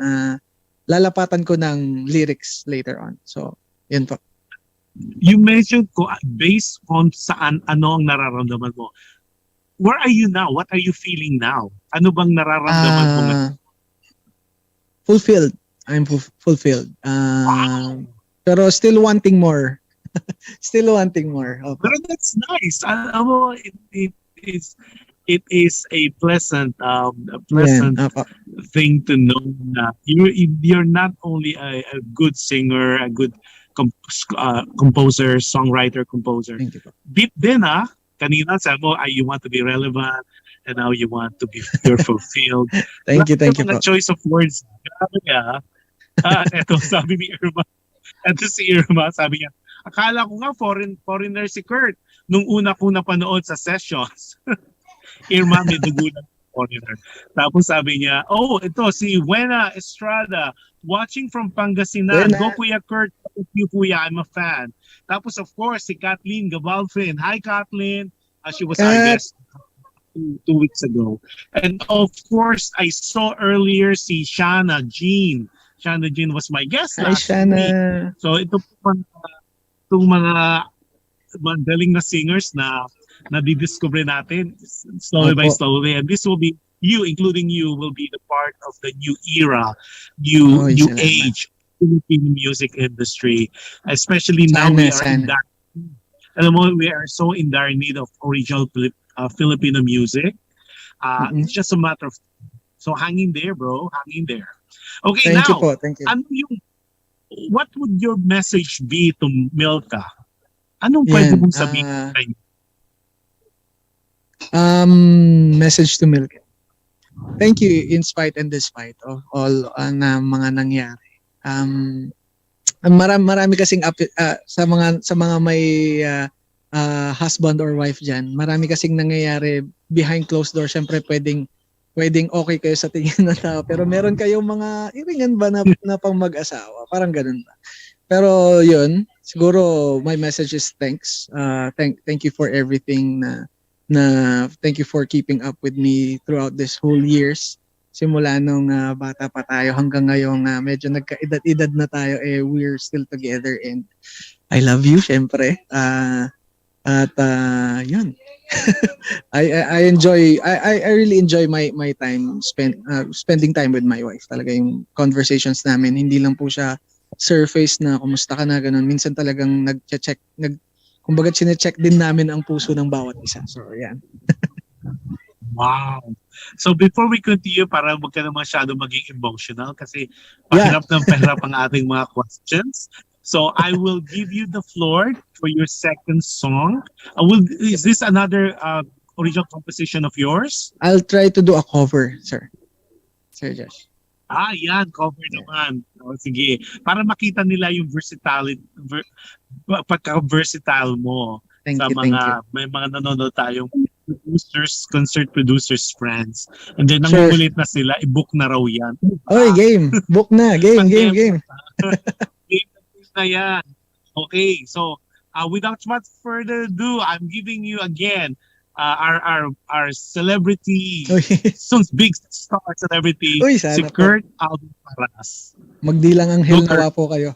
lalapatan ko ng lyrics later on. So yun po. You mentioned ko based on saan ano ang nararamdaman mo. Where are you now? What are you feeling now? Ano bang nararamdaman mo ngayon? Fulfilled. I'm fulfilled. Pero still wanting more. Still wanting more. Okay. Pero that's nice. It is a pleasant thing to know that you're not only a good singer, a good composer, songwriter, composer. Thank you po. Deep din kanina sabi mo, you want to be relevant, and now you want to be you're fulfilled. Thank you Mga po. choice of words. Grabe eto sabi ni Irma. Ito si Irma, sabi niya, akala ko nga foreigner si Kurt nung una ko napanood sa sessions. Irma, may dugo ng foreigner. Tapos sabi niya, ito si Wena Estrada, watching from Pangasinan. Wena. Go Kuya Kurt, thank you Kuya, I'm a fan. Tapos of course, si Kathleen Gabalfin. Hi Kathleen, she was our guest 2 weeks ago. And of course, I saw earlier si Shana Jean. Shana Jean was my guest Hi, last Shana. week. So ito po itong mga galing na singers na nadidiscover natin slowly by slowly, and this will be you, including you, will be the part of the new era, new age Philippine music industry, especially now we are in that. Alam mo, we are so in dire need of original Filipino music. It's just a matter of, so hang in there, bro, hang in there. Okay, Thank now, you po. Thank you. What would your message be to Milka? Anong pwede mong sabihin sa inyo? Message to Milka. Thank you in spite and despite of all na mga nangyari. Marami kasing sa mga may husband or wife diyan. Marami kasing nangyayari behind closed doors. Syempre pwedeng okay kayo sa tingin ng tao, pero meron kayong mga iringan ba na pang mag-asawa, parang ganun ba. Pero yun, siguro my message is thanks. Thank you for everything na thank you for keeping up with me throughout this whole years. Simula nung bata pa tayo hanggang ngayon medyo nagkaedad-edad na tayo, we're still together, and I love you syempre. Yun. I really enjoy my time spending time with my wife. Talaga yung conversations namin, hindi lang po siya surface na kumusta ka na ganun. Minsan talagang kumbaga chine-check din namin ang puso ng bawat isa. So yan. Wow. So before we continue, para wag ka na masyado maging emotional kasi pahirap ang ating mga questions. So I will give you the floor for your second song. Is this another original composition of yours? I'll try to do a cover, Sir Josh. Yan, cover naman. Sige, para makita nila yung pagka-versatile mo. Thank you. May mga nanonood tayong concert producers friends. And then nangungulit na sila, i-book na raw yan. Oy, game. Book na. Game. Game na yan. Okay, so without much further ado, I'm giving you again our celebrity, soon's big star celebrity, Uy, si sana po. KURT Alvin Paras. Magdilang ang Go, nawa po kayo.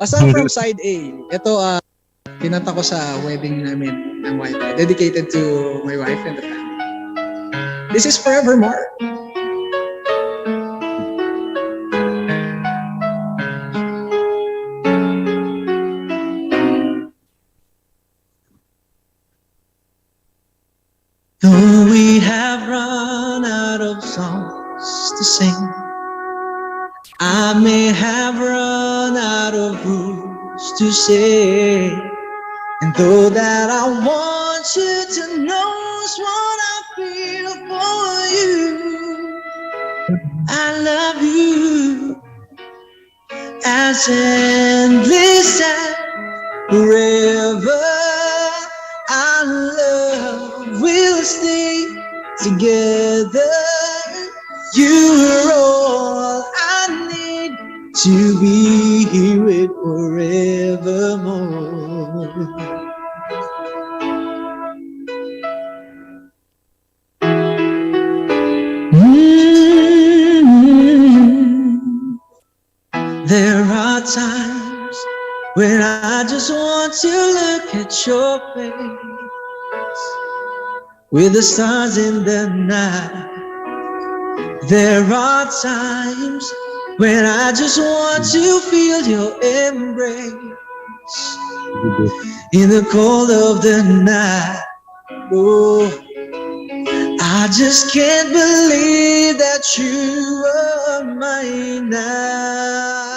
Asang from side A, ito kinanta ko sa wedding namin ng wife. Dedicated to my wife and the family. This is Forevermore. Though we have run out of songs to sing, I may have run out of words to say, and though that I want you to know what I feel for you, I love you as endless as forever. Our love will stay together. You're all I need to be here with forevermore. There are times when I just want to look at your face with the stars in the night. There are times when I just want to feel your embrace in the cold of the night. Oh, I just can't believe that you are mine now.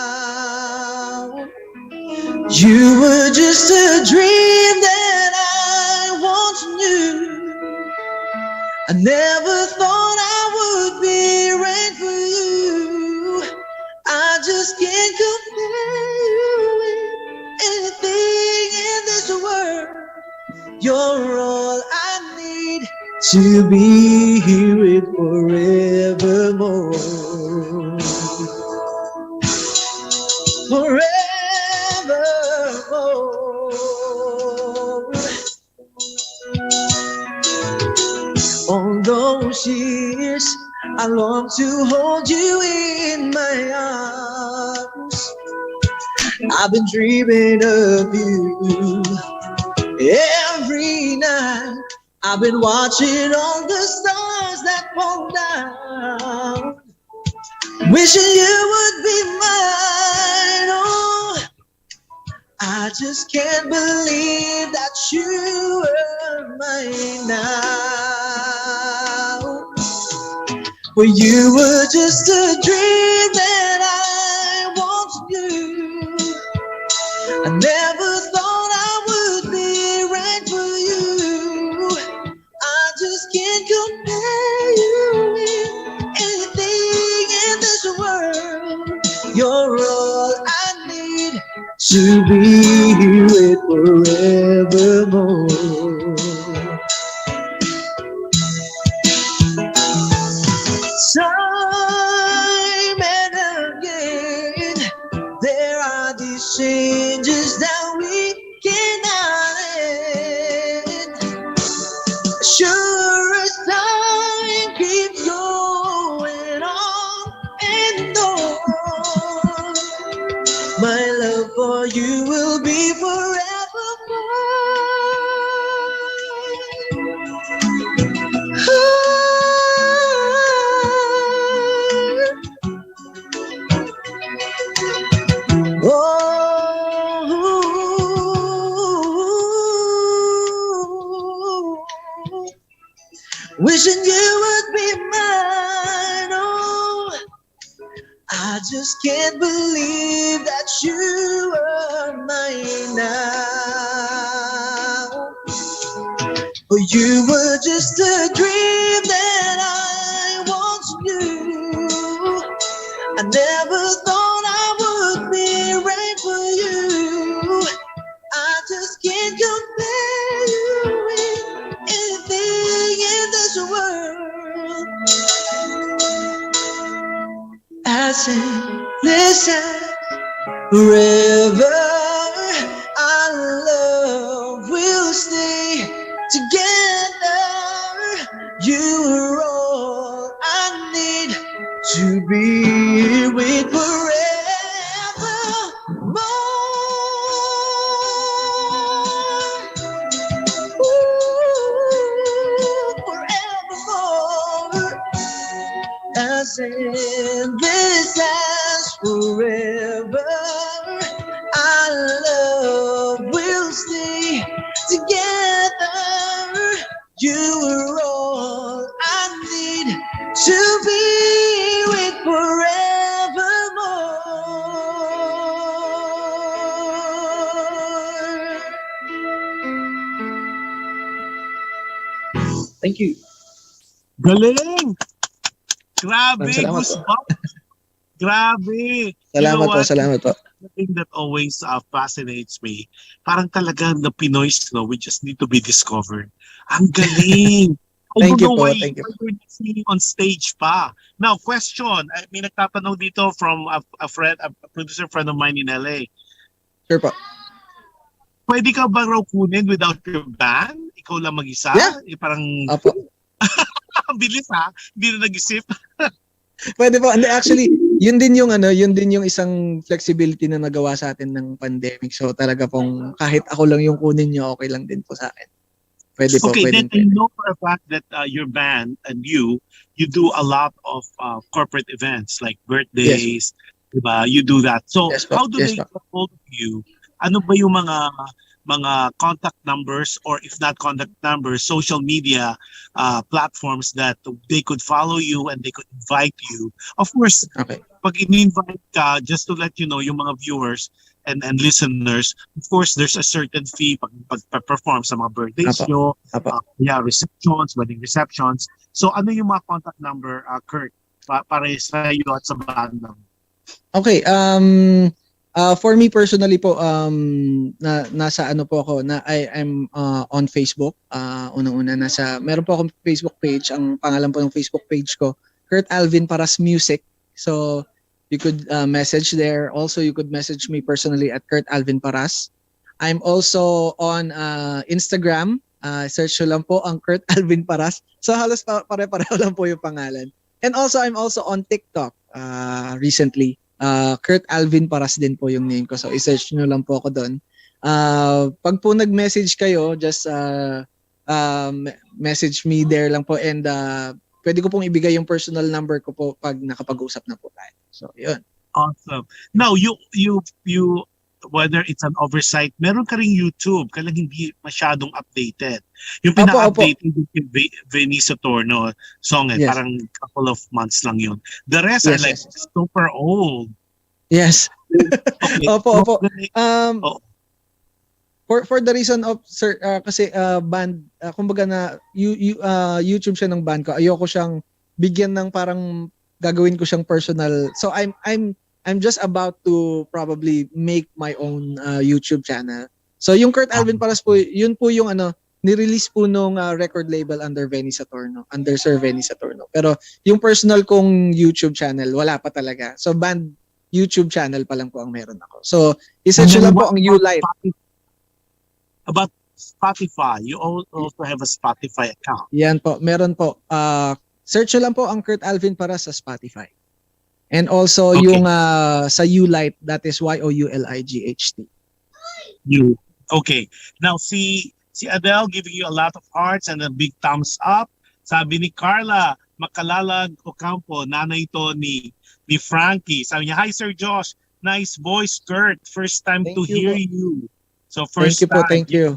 You were just a dream that I once knew. I never thought I would be right for you. I just can't compare you with anything in this world. You're all I need to be here with forevermore. Forevermore. All those years I long to hold you in my arms. I've been dreaming of you every night. I've been watching all the stars that fall down, wishing you would be mine. Oh, I just can't believe that you are mine now. Well, you were just a dream that I once knew. I never thought I would be right for you. I just can't compare you with anything in this world. You're all I need to be here with forevermore. Time and again, there are these changes that we cannot end. Sure as time keeps going on and on, my love for you will be forever wishing you would be mine. Oh, I just can't believe that you are mine now. Oh, you were just a dream that I once knew. I never thought I would be right for you. I just can't compare you with anything in this world. As endless as forever, I Thank you. Galing! Grabe, Salamat po. goosebumps. Grabe. Salamat po, what? salamat po. The thing that always fascinates me, parang talaga the Pinoys, no, we just need to be discovered. Ang galing. Thank you po, Why thank you. you're not singing on stage pa. Now, question. May nagtatanong dito from a friend, a producer friend of mine in LA. Sure po. Pwede ka ba raw kunin without your band? Ikaw lang mag-isa? Yeah. Parang, Apo. ang bilis ha? Hindi na nag-isip. Pwede po. And actually, yun din yung isang flexibility na nagawa sa atin ng pandemic. So talaga pong kahit ako lang yung kunin niyo, okay lang din po sa akin. Pwede po, Okay, pwede. then I know for a fact that your band and you do a lot of corporate events like birthdays, diba? You do that. So Yes, po. how do Yes, they po. get hold of you? Ano ba yung mga contact numbers, or if not contact numbers, social media platforms that they could follow you and they could invite you? Of course, Okay. pag in-invite ka, just to let you know, yung mga viewers and listeners, of course, there's a certain fee pag perform sa mga birthdays Apo. nyo, Apo. receptions, wedding receptions. So ano yung mga contact number, Kurt, para sa iyo at sa banda? Okay, for me personally po, nasa ano po ako, na I'm on Facebook. Unang-una, meron po akong Facebook page. Ang pangalan po ng Facebook page ko, Kurt Alvin Paras Music. So, you could message there. Also, you could message me personally at Kurt Alvin Paras. I'm also on Instagram. Search nyo lang po ang Kurt Alvin Paras. So, halos pare-pareho lang po yung pangalan. And also, I'm also on TikTok recently. Kurt Alvin Paras din po yung name ko. So, i-search nyo lang po ako doon. Pag po nag-message kayo, just message me there lang po, and pwede ko pong ibigay yung personal number ko po pag nakapag-usap na po tayo. So, yun. Awesome. Now, you whether it's an oversight, meron ka ring YouTube, kaya lang hindi masyadong updated. Yung Opo, pinaka-updated yung Venice Torno song, Yes. parang couple of months lang yun. The rest are Yes, like yes. super old. Yes. Okay. Opo. Oh. For the reason of kasi band, kumbaga na YouTube siya ng band ko. Ayoko siyang bigyan ng parang gagawin ko siyang personal. So I'm just about to probably make my own YouTube channel. So yung Kurt Alvin Paras po, yun po yung ni-release po nung record label under Venice Torno, under Sir Venice Torno. Pero yung personal kong YouTube channel, wala pa talaga. So band YouTube channel pa lang po ang meron ako. So essentially lang po ang U-Light. About Spotify, you also have a Spotify account. Yan po, meron po. Search nyo lang po ang Kurt Alvin para sa Spotify. And also Okay. yung sa U-Light, that is YOULIGHT. Okay. Now si Adele giving you a lot of hearts and a big thumbs up. Sabi ni Carla Makalalag Ocampo, nanay ito ni Frankie. Sabi niya, "Hi Sir Josh, nice voice, Kurt. First time Thank to you hear po. you." So first Thank you po, time. thank you.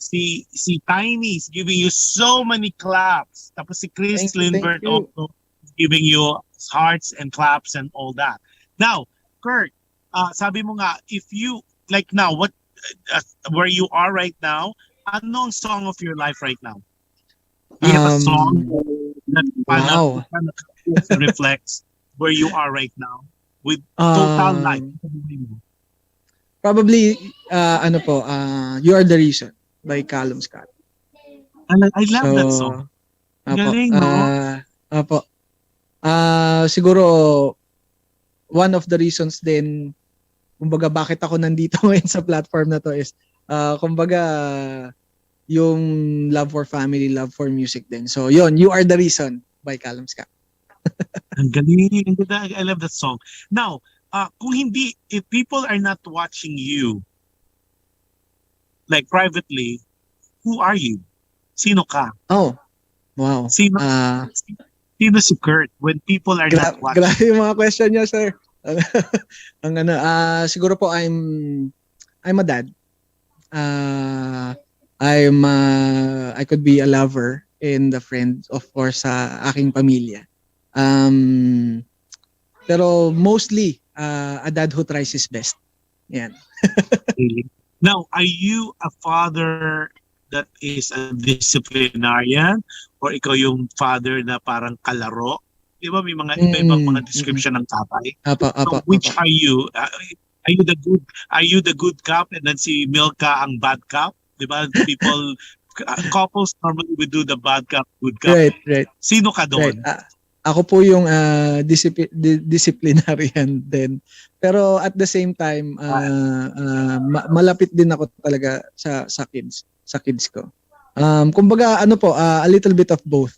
Si Tiny is giving you so many claps. Tapos si Chris Thank you, Lindbergh thank you. also giving you hearts and claps and all that. Now, Kurt, sabi mo nga, if you, like now, what, where you are right now, anong song of your life right now? Do you have a song that Wow. reflects where you are right now with total life? Probably, You Are the Reason by Callum Scott. I love that song. Galing, no? Apo. Siguro, one of the reasons din, kumbaga bakit ako nandito ngayon sa platform na to is, kumbaga, yung love for family, love for music din. So, yun, You Are the Reason by Callum Scott. Ang galing. Ang ganda. I love that song. Now, kung hindi, if people are not watching you, like privately, who are you? Sino ka? Oh, wow. Sino si Kurt when people are not watching? Grabe yung mga question niya, sir. Siguro po I'm a dad. I could be a lover and a friend, of course, sa aking pamilya. Pero mostly, a dad who tries his best. Yan. Now, are you a father that is a disciplinarian, or ikaw yung father na parang kalaro? Di ba may mga iba-ibang mga description ng tatay? So, which are you? Are you the good cop and then si Milka ang bad cop? Di ba? People, couples normally would do the bad cop, good cop. Right. Sino ka doon? Right. Ako po yung disciplinarian din. Pero at the same time, malapit din ako talaga sa kids ko. Kumbaga a little bit of both.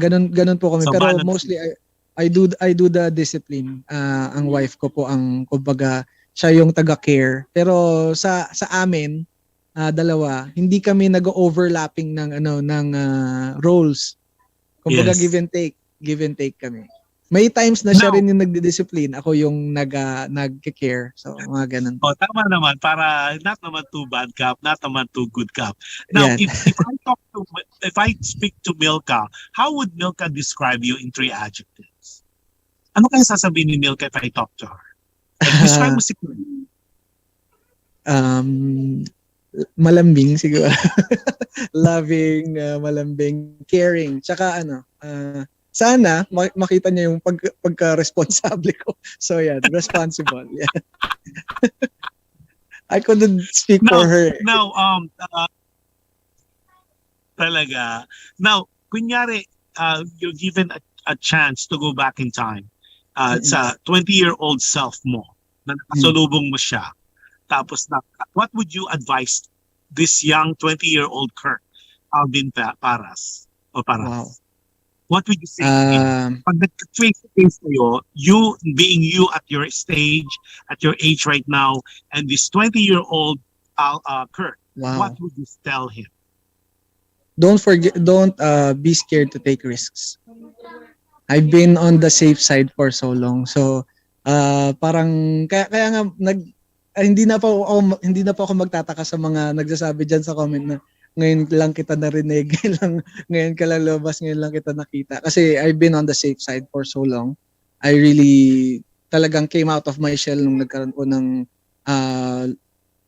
Ganun po kami. So, pero mostly I do the discipline. Ang wife ko po ang kumbaga siya yung taga-care. Pero sa amin dalawa, hindi kami nag-overlapping ng roles. Kumbaga yes. give and take kami. May times na siya rin yung nagdi-discipline, ako yung nag-care. So, mga ganun. Oh, tama naman, para not naman too bad cop, not naman too good cop. Now, yeah. if I speak to Milka, how would Milka describe you in 3 adjectives? Ano kaya sasabihin ni Milka if I talk to her? Describe mo si malambing siguro. Loving, malambing, caring. Tsaka sana makita niya yung pagka-responsable ko. So yan, responsible. Yeah. I couldn't speak for her. Now, talaga. Now, kunyari, you're given a chance to go back in time sa 20-year-old self mo, na nakasalubong mo siya. Tapos, what would you advise this young 20-year-old KURT Alvin Paras? O Paras? Wow. What would you say to him? Pag nag-face-to-face kayo, you being you at your stage, at your age right now, and this 20-year-old KURT, wow. What would you tell him? Don't be scared to take risks. I've been on the safe side for so long. So, parang kaya nga hindi na po ako magtataka sa mga nagsasabi diyan sa comment na ngayon lang kita narinig, ngayon ka lang lumabas, ngayon lang kita nakita. Kasi I've been on the safe side for so long. I really talagang came out of my shell nung nagkaroon ko ng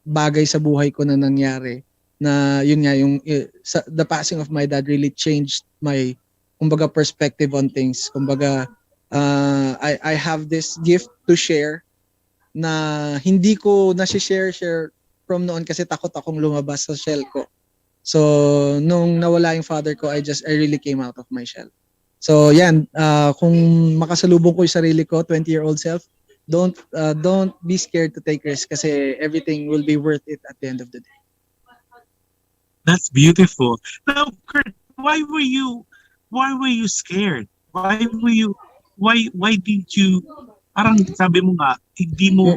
bagay sa buhay ko na nangyari. Na yun nga, the passing of my dad really changed my, kumbaga, perspective on things. Kumbaga, I have this gift to share na hindi ko share from noon kasi takot akong lumabas sa shell ko. So, nung nawala yung father ko, I really came out of my shell. So, yan, kung makasalubong ko yung sarili ko, 20-year-old self, don't be scared to take risks kasi everything will be worth it at the end of the day. That's beautiful. Now, KURT, why were you scared? Why didn't you, parang sabi mo nga, hindi mo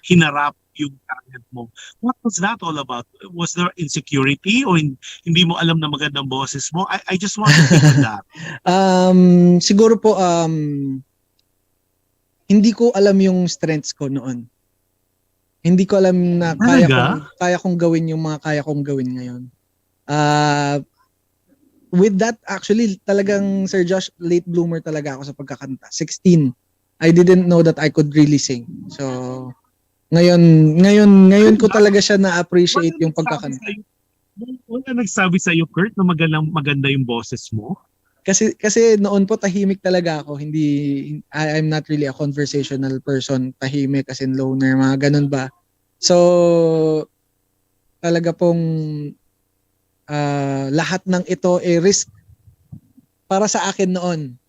hinarap yung talent mo. What was that all about? Was there insecurity o hindi mo alam na magandang boses mo? I just want to think of that. Siguro po hindi ko alam yung strengths ko noon. Hindi ko alam na kaya kong gawin yung mga kaya kong gawin ngayon. With that, actually, talagang Sir Josh, late bloomer talaga ako sa pagkakanta. 16. I didn't know that I could really sing. So, ngayon ko talaga siya na-appreciate yung pagkakanta. Wala nagsabi sa iyo, KURT, na maganda yung boses mo? Kasi noon po tahimik talaga ako. I'm not really a conversational person. Tahimik as in loner, mga ganun ba. So, talaga pong lahat ng ito risk para sa akin noon.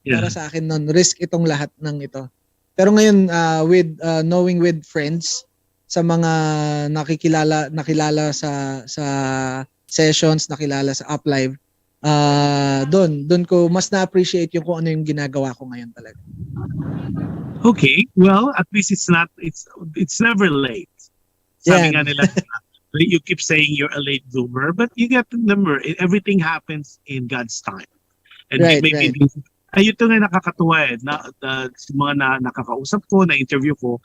Yeah. Para sa akin noon, risk itong lahat ng ito. Pero ngayon, with knowing with friends, sa mga nakilala sa sessions, nakilala sa Uplive, doon ko mas na-appreciate yung kung ano yung ginagawa ko ngayon talaga. Okay, well, at least it's never late. Sabi nga nila, you keep saying you're a late bloomer, but you get to remember, everything happens in God's time. And maybe ito nga nakakatuwa mga nakakausap ko, na-interview ko,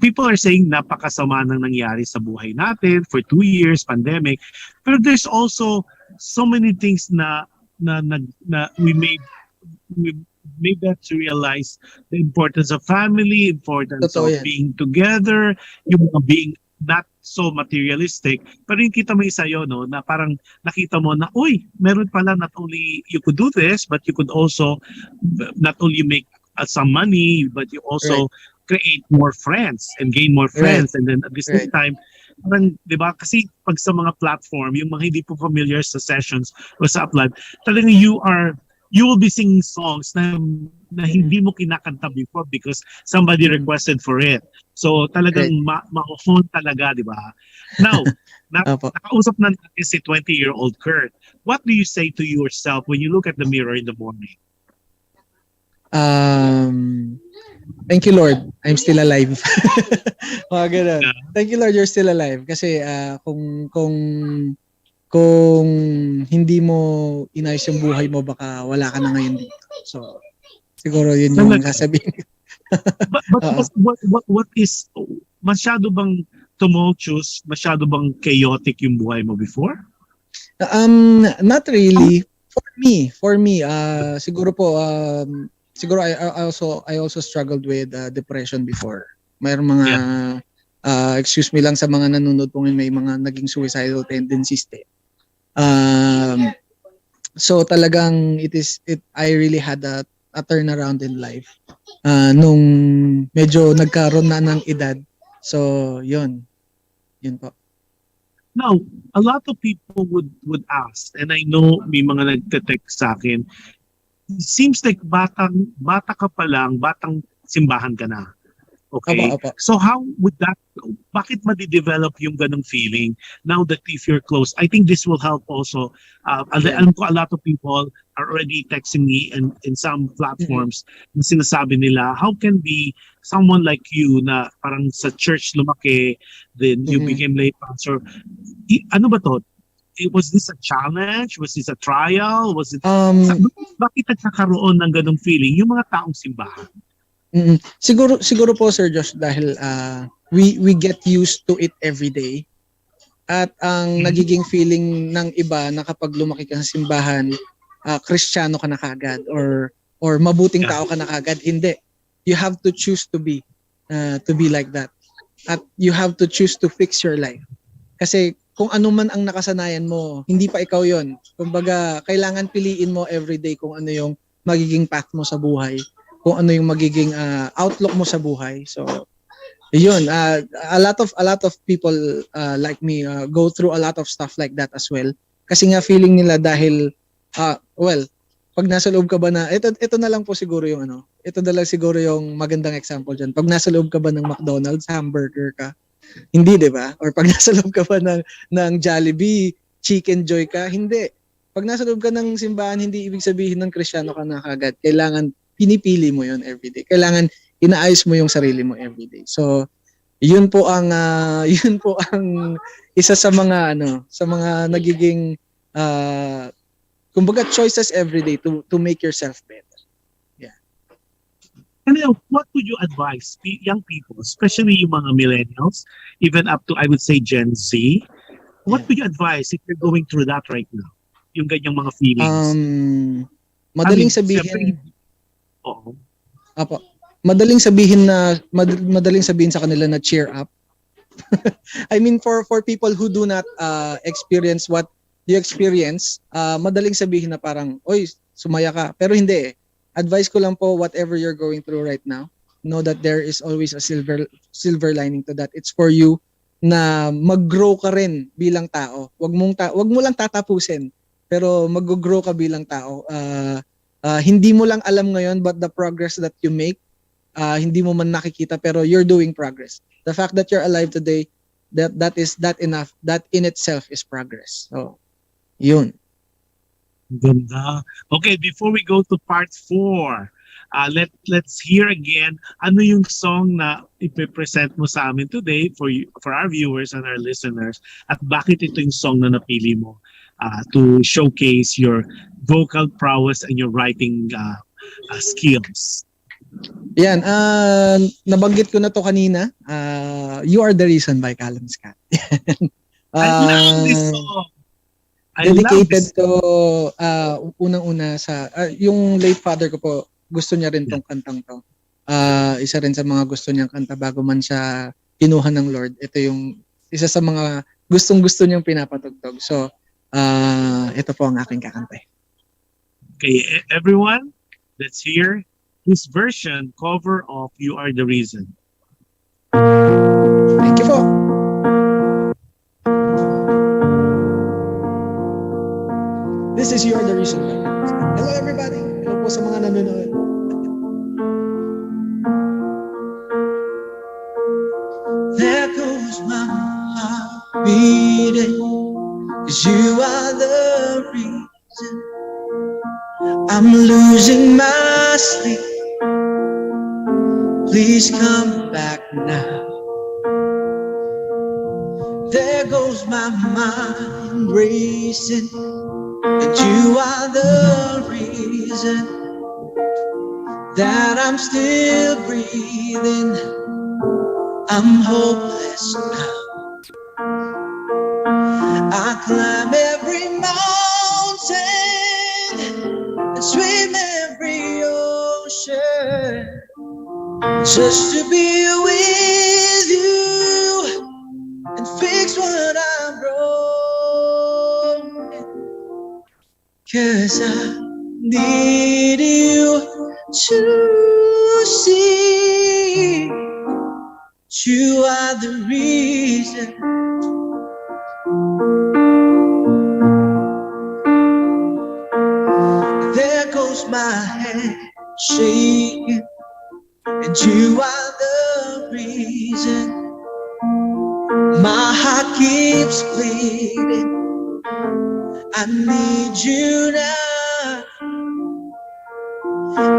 people are saying napakasama nang nangyari sa buhay natin for 2 years, pandemic. Pero there's also so many things na we made us realize the importance of family, importance of being together, yung mga not so materialistic, pero yung kita mo yung sa'yo, no, na parang nakita mo na, uy, meron pala, not only you could do this, but you could also not only make some money, but you also create more friends and gain more friends. And then at the same time, parang, di ba, kasi pag sa mga platform, yung mga hindi po familiar sa sessions o sa upload, talagang you will be singing songs na hindi mo kinakanta before because somebody requested for it. So talagang ma-hone talaga, di ba? Now, nakausap na natin si 20-year-old Kurt. What do you say to yourself when you look at the mirror in the morning? Thank you, Lord. I'm still alive. Mga ganun. Thank you, Lord, you're still alive. Kasi kung hindi mo inayos yung buhay mo, baka wala ka na ngayon dito. So, siguro yun yung sasabihin. but what is, masyado bang tumultuous, masyado bang chaotic yung buhay mo before? Not really. For me, siguro po, siguro I also struggled with depression before. Mayroong mga excuse me lang sa mga nanonood po ngayon, may mga naging suicidal tendencies din. So talagang I really had a turnaround in life nung medyo nagkaroon na ng edad. So yun po. Now, a lot of people would ask, and I know may mga nagte-text sa akin, it seems like bata ka pa lang, batang simbahan ka na. Okay? Opo. So how would that, bakit madidevelop yung ganong feeling now that if you're close? I think this will help also. Alam ko a lot of people are already texting me in some platforms na sinasabi nila, how can be someone like you na parang sa church lumaki, then you became lay pastor. Ano ba to? Was this a challenge? Was this a trial? Was it bakit nagkakaroon ng ganong feeling yung mga taong simbahan? Siguro po, Sir Josh, dahil we get used to it every day. At ang nagiging feeling ng iba na kapag lumaki ka sa simbahan, Kristiyano ka na kagad or mabuting tao ka na kagad. Hindi. You have to choose to be like that. At you have to choose to fix your life. Kasi kung ano man ang nakasanayan mo, hindi pa ikaw yon. Kumbaga, kailangan piliin mo every day kung ano yung magiging path mo sa buhay, kung ano yung magiging outlook mo sa buhay. So, yun. A lot of people like me go through a lot of stuff like that as well. Kasi nga feeling nila dahil, pag nasa loob ka ba na, ito na lang po siguro yung ito na lang siguro yung magandang example dyan. Pag nasa loob ka ba ng McDonald's, hamburger ka, hindi, di ba? Or pag nasa loob ka ba ng Jollibee, Chicken Joy ka, hindi. Pag nasa loob ka ng simbahan, hindi ibig sabihin ng Kristiyano ka na kagad. Kailangan pinipili mo yon everyday. Kailangan inaayos mo yung sarili mo everyday. So, yun po ang isa sa mga nagiging kumbaga choices everyday to make yourself better. Yeah. And what would you advise young people, especially yung mga millennials, even up to I would say Gen Z? What would you advise if you're going through that right now? Yung ganyang mga feelings. Madaling sabihin. Oo. Apo. Madaling sabihin sa kanila na cheer up. I mean for people who do not experience what you experience, madaling sabihin na parang, oy, sumaya ka. Pero hindi eh. Advice ko lang po, whatever you're going through right now, know that there is always a silver lining to that. It's for you na mag-grow ka rin bilang tao. Wag mo lang tatapusin, pero mag-grow ka bilang tao. Hindi mo lang alam ngayon but the progress that you make, hindi mo man nakikita pero you're doing progress. The fact that you're alive today, that enough. That in itself is progress. So, yun. Ganda. Okay, before we go to part 4, let's hear again ano yung song na ipe-present mo sa amin today for our viewers and our listeners at bakit ito yung song na napili mo to showcase your vocal prowess and your writing skills. Yan, nabanggit ko na to kanina. You Are the Reason by Callum Scott. I love this song. Dedicated to unang-una sa yung late father ko po, gusto niya rin tong kantang to. Isa rin sa mga gusto niyang kanta bago man siya kinuha ng Lord. Ito yung isa sa mga gustong-gusto niyang pinapatugtog. So, ito po ang aking kakanta. Okay, everyone, let's hear his version cover of You Are the Reason. Thank you po. This is You Are the Reason. Hello everybody. Hello po sa mga nanonood. There goes my heart beating, 'cause you are the reason I'm losing my sleep. Please come back now. There goes my mind racing, and you are the reason that I'm still breathing. I'm hopeless now. I climb every mountain and swim every ocean just to be with you and fix what I'm broken. 'Cause I need you to see you are the reason. There goes my hand shaking, and you are the reason. My heart keeps bleeding. I need you now.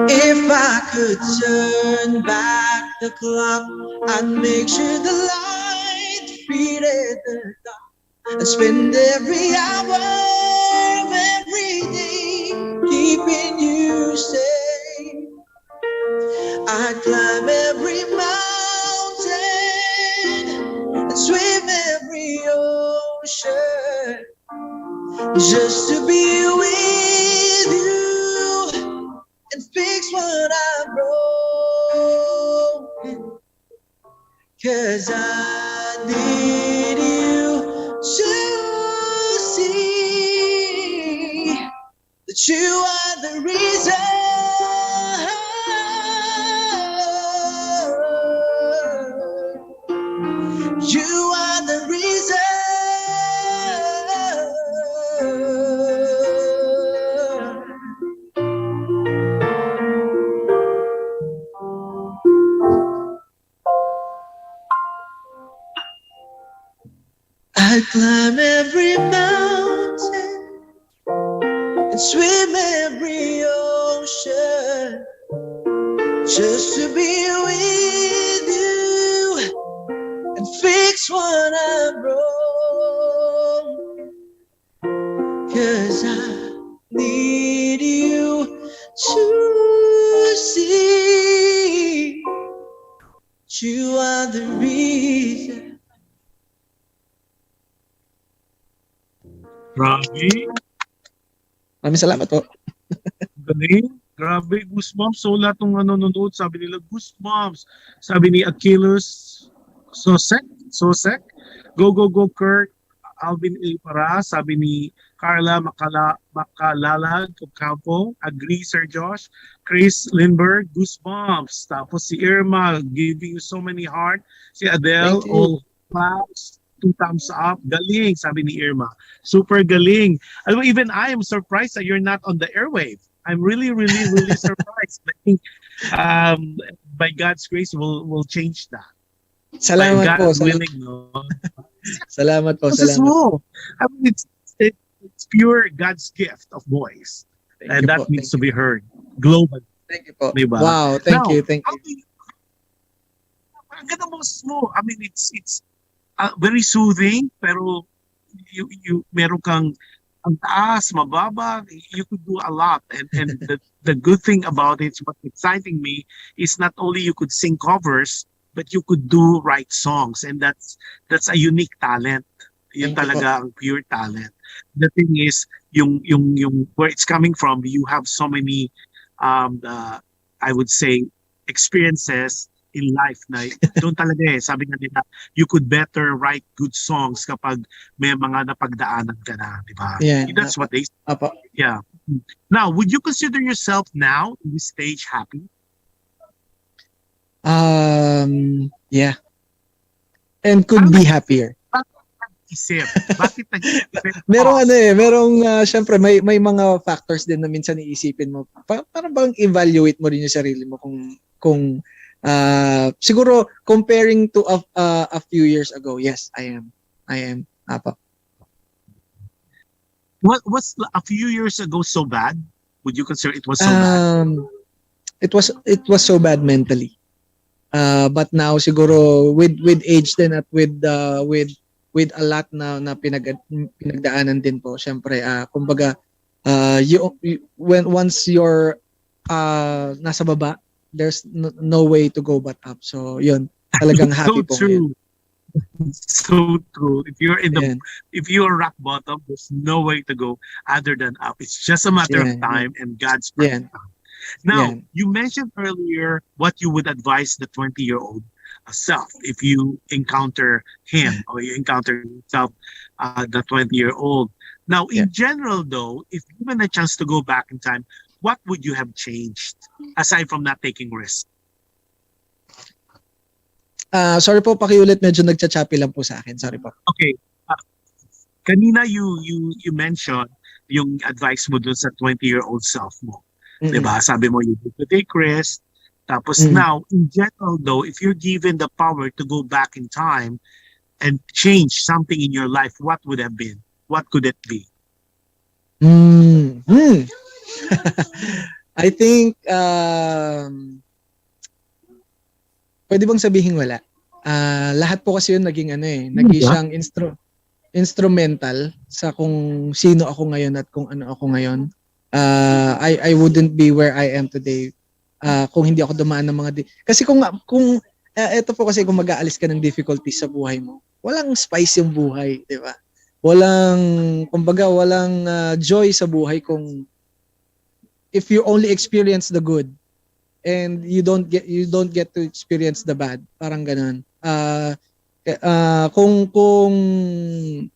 If I could turn back the clock, I'd make sure the light defeated the dark, and spend every hour of every day keeping you safe. I'd climb every mountain and swim every ocean just to be with you and fix what I'm broken. 'Cause I need you to see that you are the reason. You are the reason. I'd climb every mountain and swim every ocean just to be with you and fix what I'm wrong. 'Cause I need you to see you are the reason. Grabe. Maraming salamat po. Galing. Grabe, goosebumps. So lahat ng nanonood, sabi nila, goosebumps. Sabi ni Achilles Sosek. Go, go, go, Kurt. Alvin A. Paras. Sabi ni Carla Makalalag Campo. Agree, Sir Josh. Chris Lindbergh, goosebumps. Tapos si Irma, giving you so many heart. Si Adele, all claps. 2 thumbs up. Galing, sabi ni Irma. Super galing. Alam mo, even I am surprised that you're not on the airwave. I'm really, really, really surprised. I think by God's grace, we'll change that. Salamat by po. God willing, no? Salamat po. This is Salamat. small. I mean, it's pure God's gift of voice. Thank And you that po. needs to be heard globally. Thank you po. Diba? Wow, thank Now, you. Ang ganda mo mo. I mean, it's very soothing, pero you meron kang ang taas, mababa, you could do a lot. And the good thing about it, what's exciting me, is not only you could sing covers, but you could write songs. And that's a unique talent. Yun Thank you talaga ang pure talent. The thing is, yung where it's coming from, you have so many, I would say, experiences in life na doon talaga sabi nga nila, you could better write good songs kapag may mga napagdaanan ka na, di ba? Yeah. That's what they say. Apo. Yeah. Now, would you consider yourself now in this stage happy? Yeah. And could be happier. Isip. Bakit nag-isip? merong syempre may mga factors din na minsan iisipin mo. Para bang evaluate mo rin yung sarili mo kung siguro comparing to a few years ago. Yes, I am. Apa. What was a few years ago so bad? Would you consider it was so bad? It was so bad mentally. But now siguro with age din at with a lot na pinagdaanan din po. Syempre, kumbaga, once you're nasa baba, there's no way to go but up. So, yun, talagang happy po. So true. So true. If you're rock bottom, there's no way to go other than up. It's just a matter of time and God's perfect time. Now, you mentioned earlier what you would advise the 20-year-old self if you encounter him or you encounter yourself, the 20-year-old. Now, in general, though, if given a chance to go back in time, what would you have changed aside from not taking risks? Sorry po, pakiulit, medyo nagchachapi lang po sa akin. Sorry po. Okay. Kanina you mentioned yung advice mo dun sa 20-year-old self mo. Diba? Sabi mo, you need to take risks. Tapos now, in general though, if you're given the power to go back in time and change something in your life, what would have been? What could it be? I think, pwede bang sabihin wala? Lahat po kasi yun naging naging siyang instrumental sa kung sino ako ngayon at kung ano ako ngayon. I wouldn't be where I am today kung hindi ako dumaan ng mga kasi kung ito po kasi kung mag-aalis ka ng difficulties sa buhay mo, walang spice yung buhay, di ba? Walang joy sa buhay kung if you only experience the good and you don't get to experience the bad, parang ganun. Kung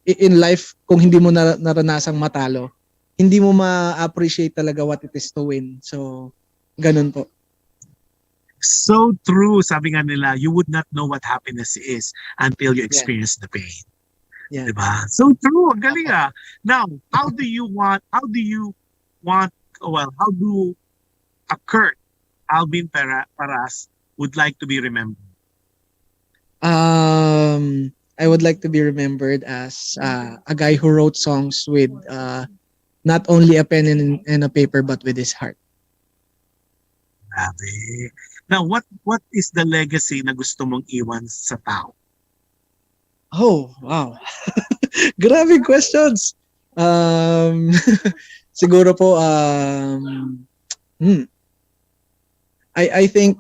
in life kung hindi mo naranasang matalo, hindi mo ma-appreciate talaga what it is to win. So, ganun po. So true. Sabi nga nila, you would not know what happiness is until you experience the pain. Yeah. Diba? So true. Ang galing Now, how do a KURT Alvin Paras would like to be remembered? I would like to be remembered as a guy who wrote songs with not only a pen and a paper, but with his heart. Grabe. Now, what is the legacy na gusto mong iwan sa tao? Oh, wow. Grabe questions. Siguro po, I think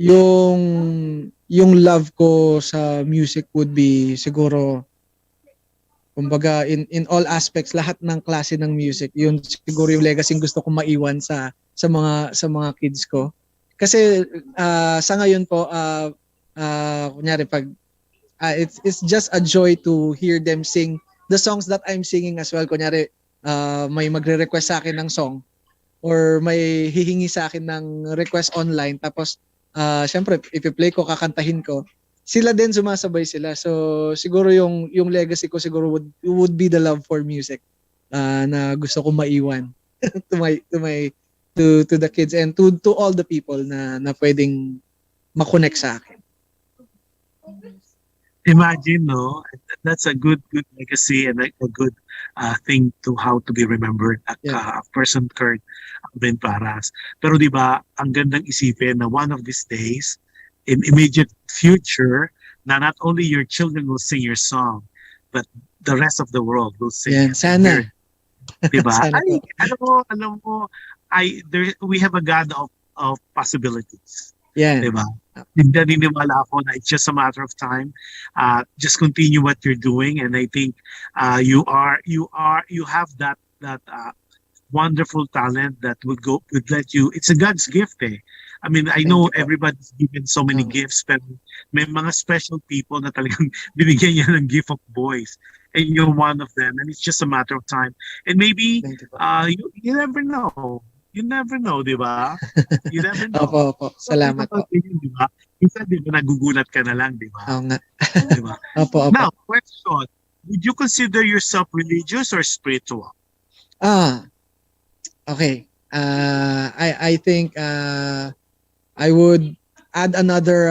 yung love ko sa music would be siguro, kumbaga in all aspects, lahat ng klase ng music, yun siguro yung legacy gusto kong maiwan sa mga kids ko. Kasi sa ngayon po, kunyari pag it's just a joy to hear them sing the songs that I'm singing as well. Kunyari may magre-request sa akin ng song or may hihingi sa akin ng request online, tapos syempre ipi-play ko, kakantahin ko, sila din sumasabay sila. So siguro yung legacy ko siguro would be the love for music na gusto kong maiwan to the kids and to all the people na pwedeng makonect sa akin. Imagine, no? That's a good legacy and a good thing to how to be remembered. A person, KURT Alvin Paras. Pero di ba, ang gandang isipin na one of these days, in immediate future, na not only your children will sing your song, but the rest of the world will sing. Yeah, sana. Diba? Sana Ay, alam mo, we have a God of possibilities. Yeah. Diba? Naniniwala ako na it's just a matter of time. Just continue what you're doing, and I think you have that wonderful talent that would let you. It's a God's gift, I mean, I Thank know you po. everybody's given so many Oo. gifts, pero may mga special people na talagang binigyan niya ng gift of voice. And you're one of them. And it's just a matter of time. And maybe, Thank you po. you never know. You never know, di ba? You never know. Opo. Salamat po. Di ba? Minsan, di ba, nagugulat ka na lang, di ba? Oo nga. Di ba? Opo. Now, question. Would you consider yourself religious or spiritual? Okay. I think I would add another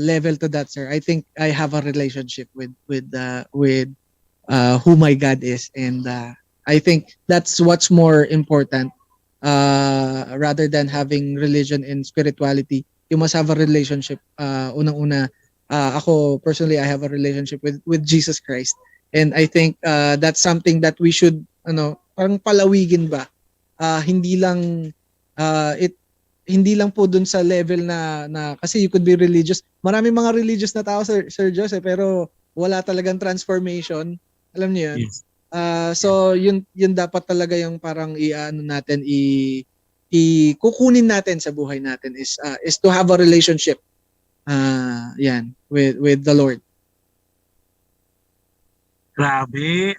level to that, sir. I think I have a relationship with who my God is, and I think that's what's more important rather than having religion and spirituality. You must have a relationship. Unang-una, ako personally, I have a relationship with Jesus Christ, and I think that's something that we should parang palawigin ba. Hindi lang po dun sa level na kasi you could be religious. Maraming mga religious na tao, Sir Josh, pero wala talagang transformation. Alam niyo 'yun? Yes. So yun dapat talaga yung parang kukunin natin sa buhay natin is to have a relationship with the Lord. Grabe.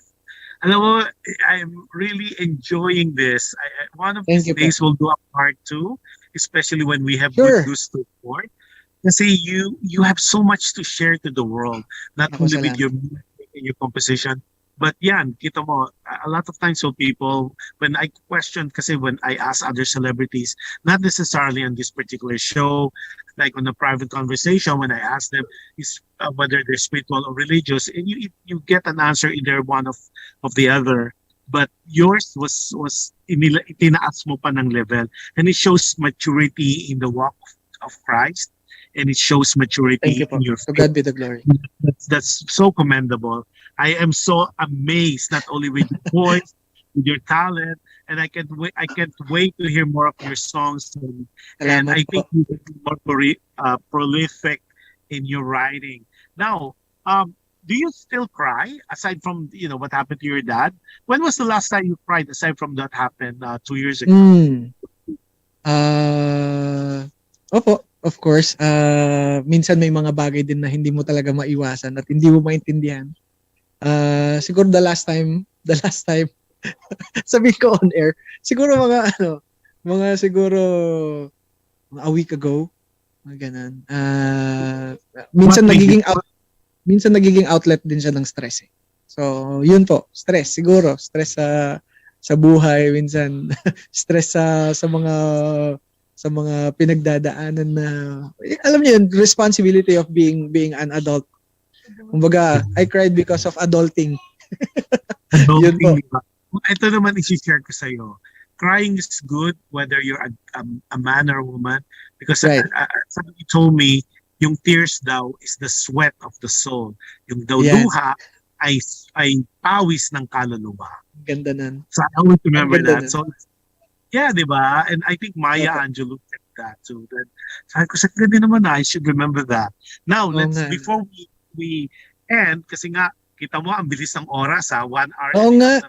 Alam mo, I'm really enjoying this. One of Thank these you po. days we'll do a part 2, especially when we have Sure. good news to report. Kasi you have so much to share to the world, not Ako, only with salamat. your music and your composition, but yan, kita mo, a lot of times so people, when I question, kasi when I ask other celebrities, not necessarily on this particular show, like on a private conversation, when I ask them whether they're spiritual or religious, and you get an answer either one of the other. But yours was itinaas mo pa ng level, and it shows maturity in the walk of Christ, and it shows Thank maturity you po. in your To faith. God be the glory. That's so commendable. I am so amazed, not only with your voice, with your talent, and I can't wait to hear more of your songs. And Salamat I po. think you will be more prolific in your writing. Now, do you still cry aside from what happened to your dad? When was the last time you cried aside from that happened 2 years ago? Opo, of course. Minsan may mga bagay din na hindi mo talaga maiwasan at hindi mo maintindihan. Siguro the last time sabihin ko on air, siguro siguro a week ago, mga ganun. Minsan What made nagiging outlet din siya ng stress. So, yun po, stress siguro, stress sa buhay, minsan stress sa mga pinagdadaanan na alam niyo yun, responsibility of being an adult. Kumbaga, I cried because of adulting. Yun po. Ito naman i-share ko sa iyo. Crying is good whether you're a man or a woman, because Right. somebody told me yung tears daw is the sweat of the soul. Yung daw Yes. luha ay pawis ng kaluluwa. Ganda nun. So I always remember Ang ganda that. So yeah, di ba? And I think Maya Okay. Angelou said that too. That, sabi ko, sa ganda naman I should remember that. Now, Oo nga. before we end, kasi nga, kita mo, ang bilis ng oras 1 hour. Oo nga.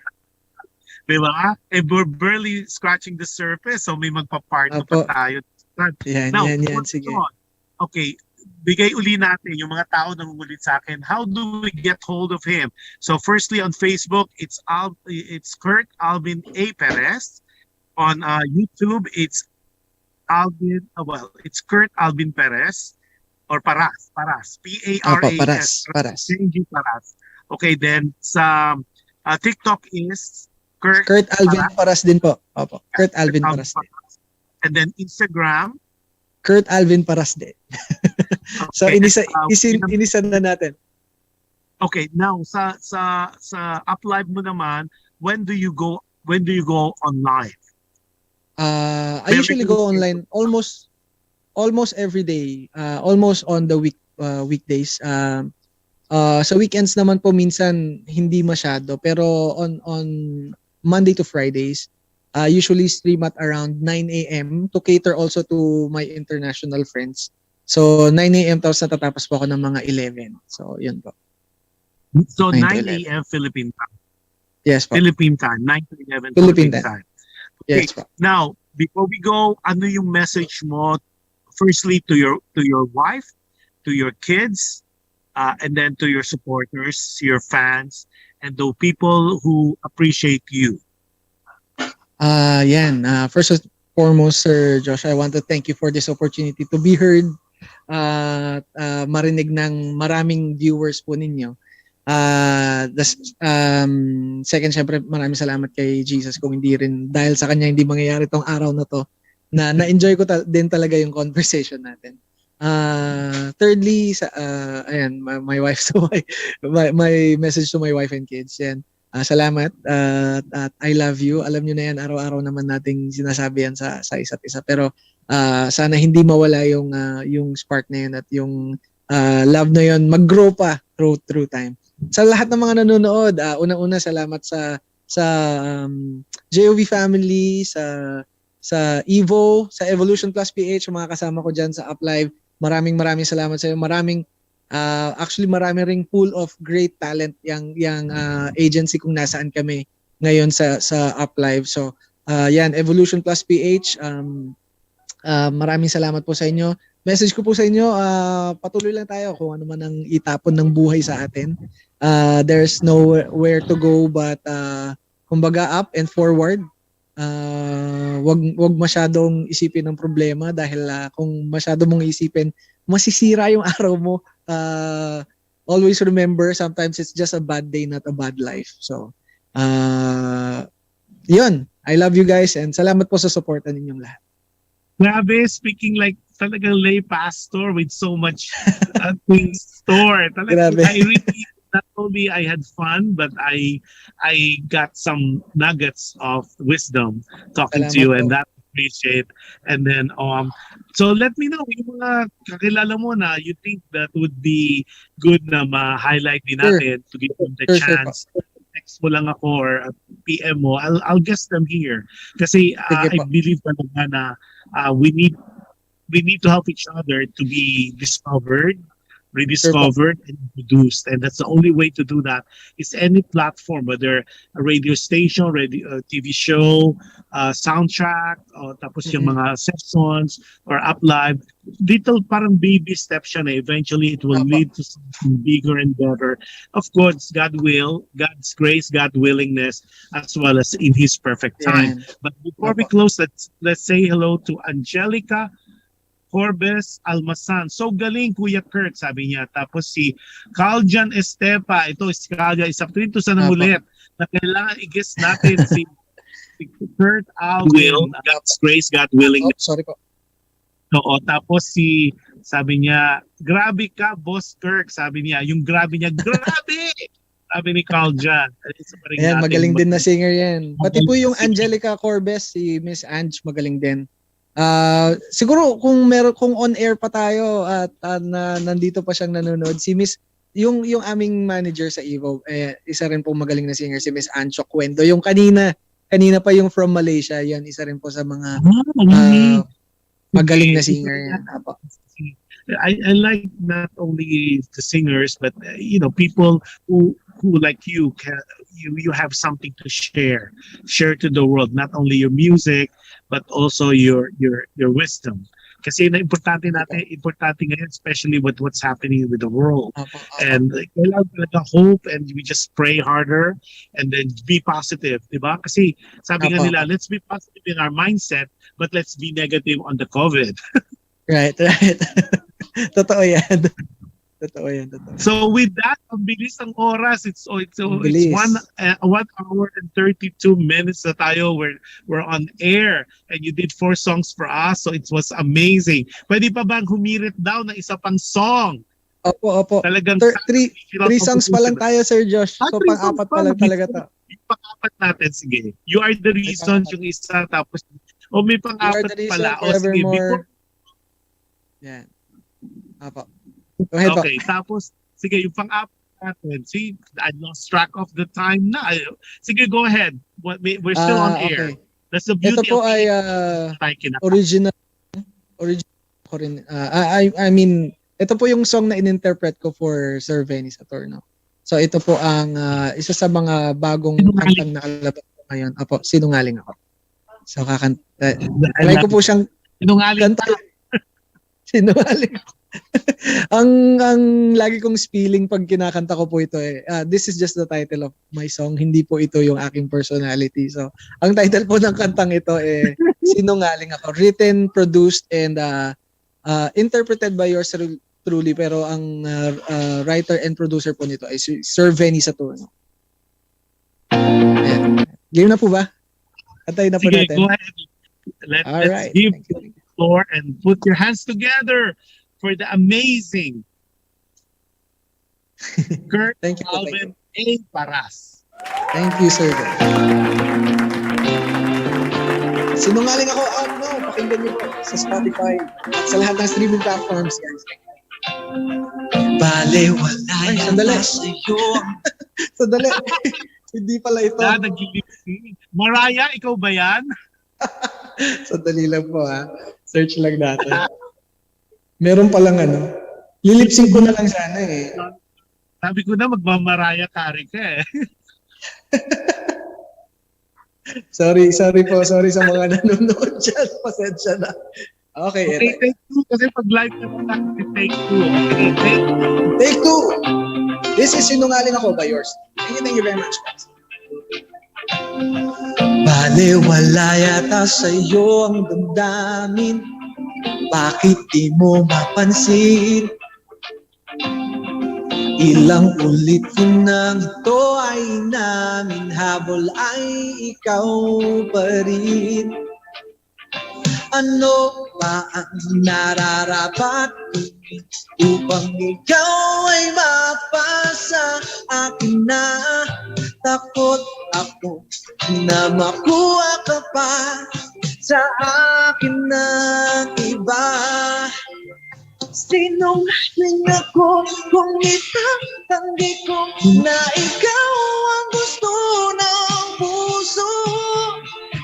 Di ba? And we're barely scratching the surface, so may magpa-part Opo. pa tayo. Yan, Now, yan. what's Sige. on? Okay, bigay uli natin yung mga tao nangungulit sa akin. How do we get hold of him? So firstly, on Facebook, it's KURT Alvin A. Perez. On YouTube, it's it's KURT Alvin Perez or Paras. Opo, Paras. Paras. Paras. Okay, then sa TikTok is Kurt Alvin Paras din po. Opo. Kurt Alvin Paras din. And then Instagram. Kurt Alvin Paras din. So Okay, inisa na natin. Okay, now sa up live mo naman, when do you go on live? I usually go online almost every day. Almost on the weekdays. Sa weekends naman po minsan hindi masyado, pero on Monday to Fridays, usually stream at around 9 a.m. to cater also to my international friends. So 9 a.m. tapos natatapos po ako ng mga 11. So yun po. So 9 to 9 a.m. Philippine time. Yes po. Philippine time, 9 to 11 Philippine Philippine time. Yes po. Now, before we go, ano yung message mo firstly to your wife, to your kids, and then to your supporters, your fans, and the people who appreciate you. First and foremost, Sir Josh, I want to thank you for this opportunity to be heard, marinig ng maraming viewers po ninyo. Second, syempre, maraming salamat kay Jesus kung hindi rin dahil sa kanya hindi mangyayari tong araw na to, na na-enjoy ko din talaga yung conversation natin. Thirdly, my wife, so my message to my wife and kids, yan. Salamat at I love you. Alam nyo na yan, araw-araw naman nating sinasabi yan sa isa't isa. Pero sana hindi mawala yung spark na yun at yung love na yun mag-grow pa through time. Sa lahat ng mga nanonood, unang-una salamat sa JOV family, sa Evo, sa Evolution Plus PH, mga kasama ko dyan sa UpLive. Maraming salamat sa iyo. Actually marami ring pool of great talent yang agency kung nasaan kami ngayon sa UpLive. So Evolution Plus PH, maraming salamat po sa inyo. Message ko po sa inyo, patuloy lang tayo kung ano man ang itapon ng buhay sa atin. There's nowhere to go but kumbaga up and forward. Wag masyadong isipin ng problema dahil kung masyado mong isipin, masisira yung araw mo. Always remember, sometimes it's just a bad day, not a bad life. So, yun. I love you guys and salamat po sa support ninyong lahat. Grabe, speaking like talagang lay pastor with so much things store. Talagang, I really, not only I had fun, but I got some nuggets of wisdom talking to you, and that appreciate. And then so let me know yung mga kakilala mo na you think that would be good na ma-highlight din natin to give them the chance. Text mo lang ako or PM mo, I'll guest them here kasi I believe talaga na we need to help each other to be discovered, rediscovered, and introduced. And that's the only way to do that is any platform, whether a radio station, TV show, soundtrack, o tapos yung mga sessions or UpLive. Little parang baby steps siya na eventually it will lead to something bigger and better. Of course, God's grace, God's willingness, as well as in His perfect time. But before we close, let's say hello to Angelica Corbes Almasan. So galing, Kuya Kurt, sabi niya. Tapos si Caljan Estepa. Ito, si Caljan, isa rin to sa namulit na kailangan i-guess natin si Kurt Alvin. God's grace, God willing. Sorry po. Oo, tapos sabi niya, grabe ka, Boss Kirk. Sabi niya, yung grabe niya, grabe! Sabi ni Caljan. Ayan, magaling din na singer yan. Pati po yung Angelica Corbes, si Miss Ange, magaling din. Siguro kung on air pa tayo at nandito pa siyang nanonood, si Miss yung aming manager sa Evo, isa rin po magaling na singer, si Miss Ancho Cuendo. Yung kanina pa yung from Malaysia, yan isa rin po sa mga magaling na singer yan. I like not only the singers but people who like you have something to share to the world, not only your music but also your wisdom. Kasi importante ngayon, especially with what's happening with the world. And kailangan talaga hope, and we just pray harder and then be positive, di ba? Kasi sabi nga nila, let's be positive in our mindset, but let's be negative on the COVID. Right. Totoo yan. So with that, ang bilis ng oras. It's 1 hour and 32 minutes na tayo. We're on air and you did 4 songs for us. So it was amazing. Pwede pa bang humirit daw ng isa pang song? Opo. Talagang 3 songs pa lang tayo, Sir Josh. So pang-apat pa lang talaga to. Pang-apat natin, sige. You Are the Reason yung isa, tapos may pang-apat pala. Sige, before. Yan. Opo. Go ahead, okay, tapos, sige, yung pang-apat natin. See, I lost track of the time na. Sige, go ahead. We're still on air. Okay. That's the beauty ito po of ay original ko rin. I mean, ito po yung song na in-interpret ko for Sir Venny Saturno. So ito po ang isa sa mga bagong kantang nakalabas ko ngayon. Apo, sinungaling ako. So like ko po siyang sinungaling kanta. Sinungaling. ang lagi kong spelling pag kinakanta ko po ito this is just the title of my song, hindi po ito yung aking personality. So ang title po ng kantang ito Sinungaling Ako, written, produced and interpreted by yours truly, pero ang writer and producer po nito ay Sir Venny Saturno. Ayan. Game na po ba? Antay na po natin. Go ahead. Let's give the floor and put your hands together for the amazing KURT Alvin A. PARAS. Thank you, sir. Sinungaling Ako, pakinggan niyo po sa Spotify at sa lahat ng streaming platforms, guys. Balewala na sa'yo. Sandali. Hindi pala ito. Mariah, ikaw ba yan? Sandali lang po Search lang natin. Meron palang lilipsing ko na lang sana Sabi ko na magmamaraya kari ka Sorry po. Sorry sa mga nanonood dyan. Pasensya na. Okay, take two. Kasi pag live na take two. Okay, take two. This is Sinungaling Ako by yours. Thank you very much. Balewala yata sa'yo ang damdamin. Bakit di mo mapansin? Ilang ulit yun nang ito ay namin, habol ay ikaw pa rin. Ano ba ang nararapat upang ikaw ay mapasa akin na? Takot ako na makuha ka pa sa akin ng iba. Sinungaling ako kung itatanggi ko na ikaw ang gusto ng puso.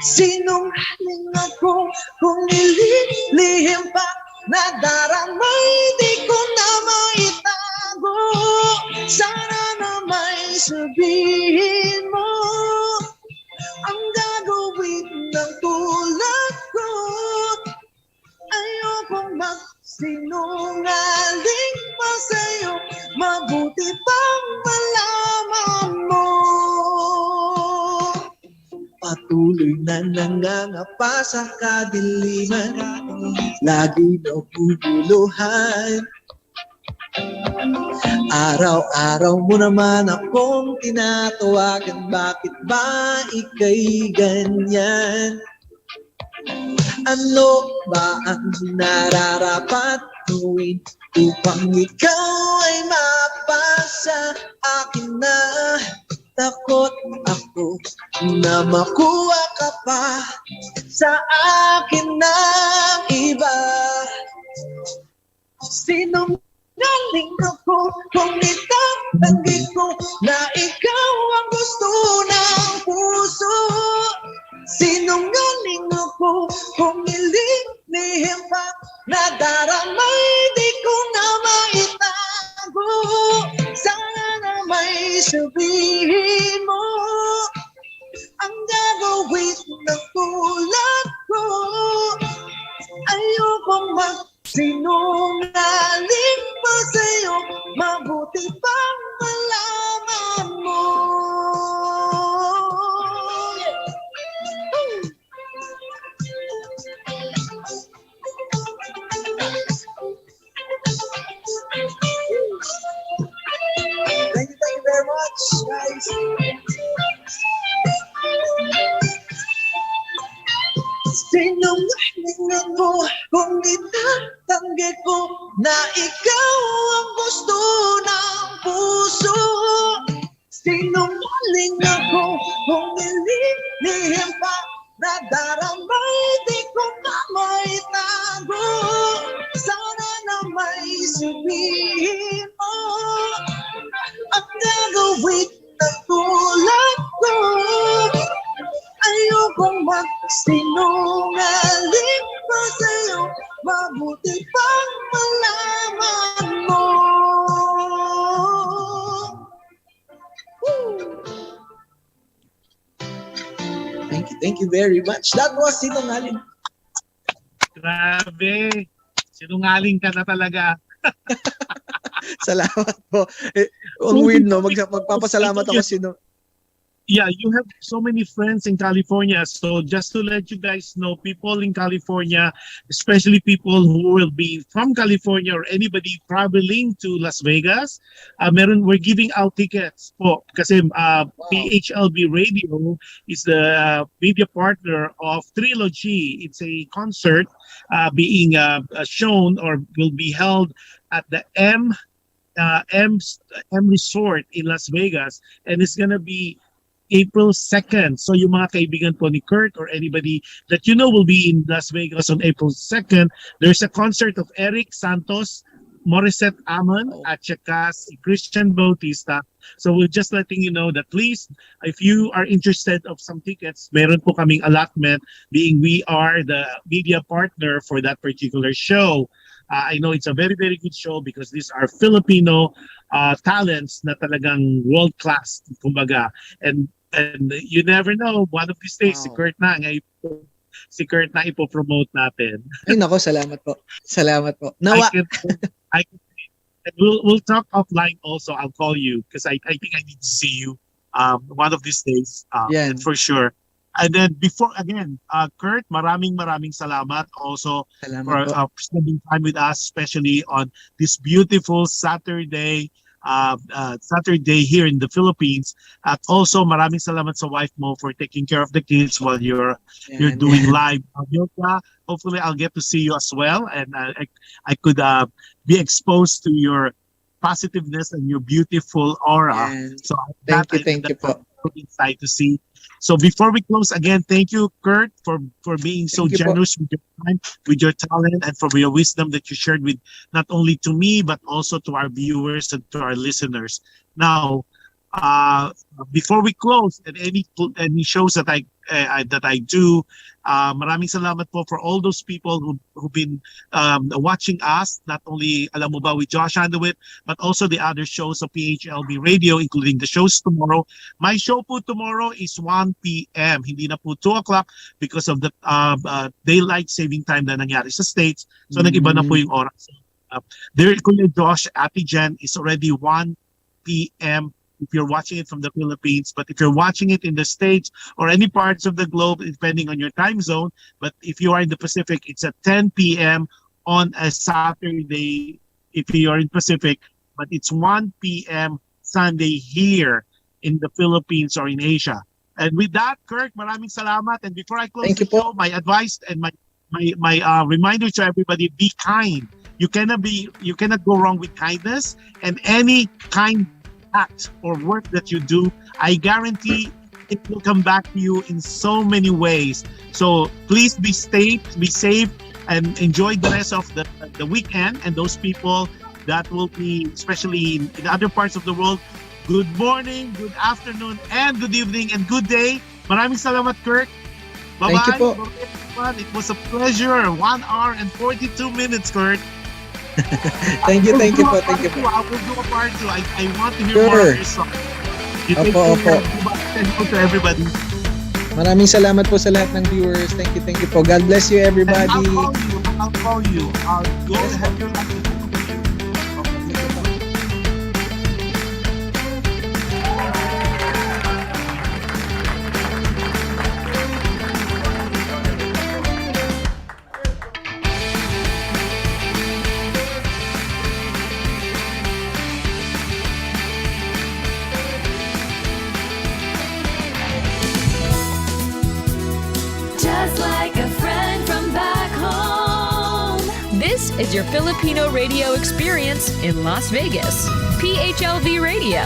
Sinungaling ako kung nililihim pa na daramay di ko na maitago. Sana na may sabihin mo ang gagawin ng tulad ko. Ayokong magsinungaling pa sa'yo, mabuti pang malaman mo. Patuloy na nangangapa sa kadiliman, lagi naguguluhan. Araw-araw mo naman akong tinatawagan, bakit ba ika'y ganyan? Ano ba ang nararapat gawin upang ikaw ay mapasa akin na? Takot ako na makuha ka pa sa akin ng iba. Sinungaling ako kung itatanggi ko na ikaw ang gusto ng puso. Sinungaling ako kung nililihim pa na daramay di ko na maitago. Sana na may sabihin mo ang gagawin ng tulad ko. Ayokong magsinungaling pa sa'yo, mabuti pang malaman mo. Thank you very much, guys. Sinungaling ako kung itatanggi ko na ikaw ang gusto ng puso. Sinungaling ako kung nililihim pa na daramay di ko na maitago. Sana na may sabihin mo ang gagawin ng tulad ko. Ayokong magsinungaling pa sa'yo, mabuti pang malaman mo. Thank you very much. That was Sinungaling. Grabe. Sinungaling ka na talaga. Salamat po. Ang weird, no? Magpapasalamat ako Yeah, you have so many friends in California. So just to let you guys know, people in California, especially people who will be from California or anybody traveling to Las Vegas, we're giving out tickets po. Kasi PHLV Radio is the media partner of Trilogy. It's a concert being shown or will be held at the M Resort in Las Vegas. And it's gonna be April 2nd. So yung mga kaibigan po ni Kurt or anybody that you know will be in Las Vegas on April 2nd, there's a concert of Eric Santos, Morissette Amon, at saka si Christian Bautista. So we're just letting you know that please, if you are interested of some tickets, meron po kaming allotment being we are the media partner for that particular show. I know it's a very, very good show because these are Filipino talents na talagang world-class, kumbaga. And you never know, one of these days, si Kurt na ipopromote natin. Ay, nako, salamat po. Salamat po. We'll talk offline also. I'll call you because I think I need to see you one of these days, for sure. And then before, again, Kurt, maraming salamat also for spending time with us, especially on this beautiful Saturday here in the Philippines. At also, maraming salamat sa wife mo for taking care of the kids while you're doing live yoga. Hopefully, I'll get to see you as well, and I could be exposed to your positiveness and your beautiful aura. So thank you po. Excited to see. So before we close, again, thank you, Kurt, for being so generous with your time, with your talent, and for your wisdom that you shared with not only to me, but also to our viewers and to our listeners. Now, before we close, at any shows that I do, maraming salamat po for all those people who've been watching us, not only Alam Mo Ba with Jush Andowitt, but also the other shows of PHLV Radio, including the shows tomorrow. My show po tomorrow is 1 p.m. Hindi na po 2 o'clock because of the daylight saving time na nangyari sa States. So nag-iba na po yung oras. There, Kuya Josh, Ate Jen, is already 1 p.m. if you're watching it from the Philippines, but if you're watching it in the States or any parts of the globe, depending on your time zone, but if you are in the Pacific, it's at 10 p.m. on a Saturday if you are in Pacific, but it's 1 p.m. Sunday here in the Philippines or in Asia. And with that, Kirk, maraming salamat. And before I close the show, my advice and my reminder to everybody: be kind. You cannot go wrong with kindness, and any kind act or work that you do, I guarantee it will come back to you in so many ways. So please be safe, and enjoy the rest of the weekend. And those people that will be, especially in other parts of the world, good morning, good afternoon, and good evening, and good day. Maraming salamat, Kirk. Bye-bye. Thank you po. It was a pleasure. 1 hour and 42 minutes, Kirk. Thank you po. I will do a part 2. I want to hear more of your song. Opo. Thank you to everybody. Maraming salamat po sa lahat ng viewers. Thank you po. God bless you, everybody. I'll call you. Go ahead. Just like a friend from back home. This is your Filipino radio experience in Las Vegas. PHLV Radio.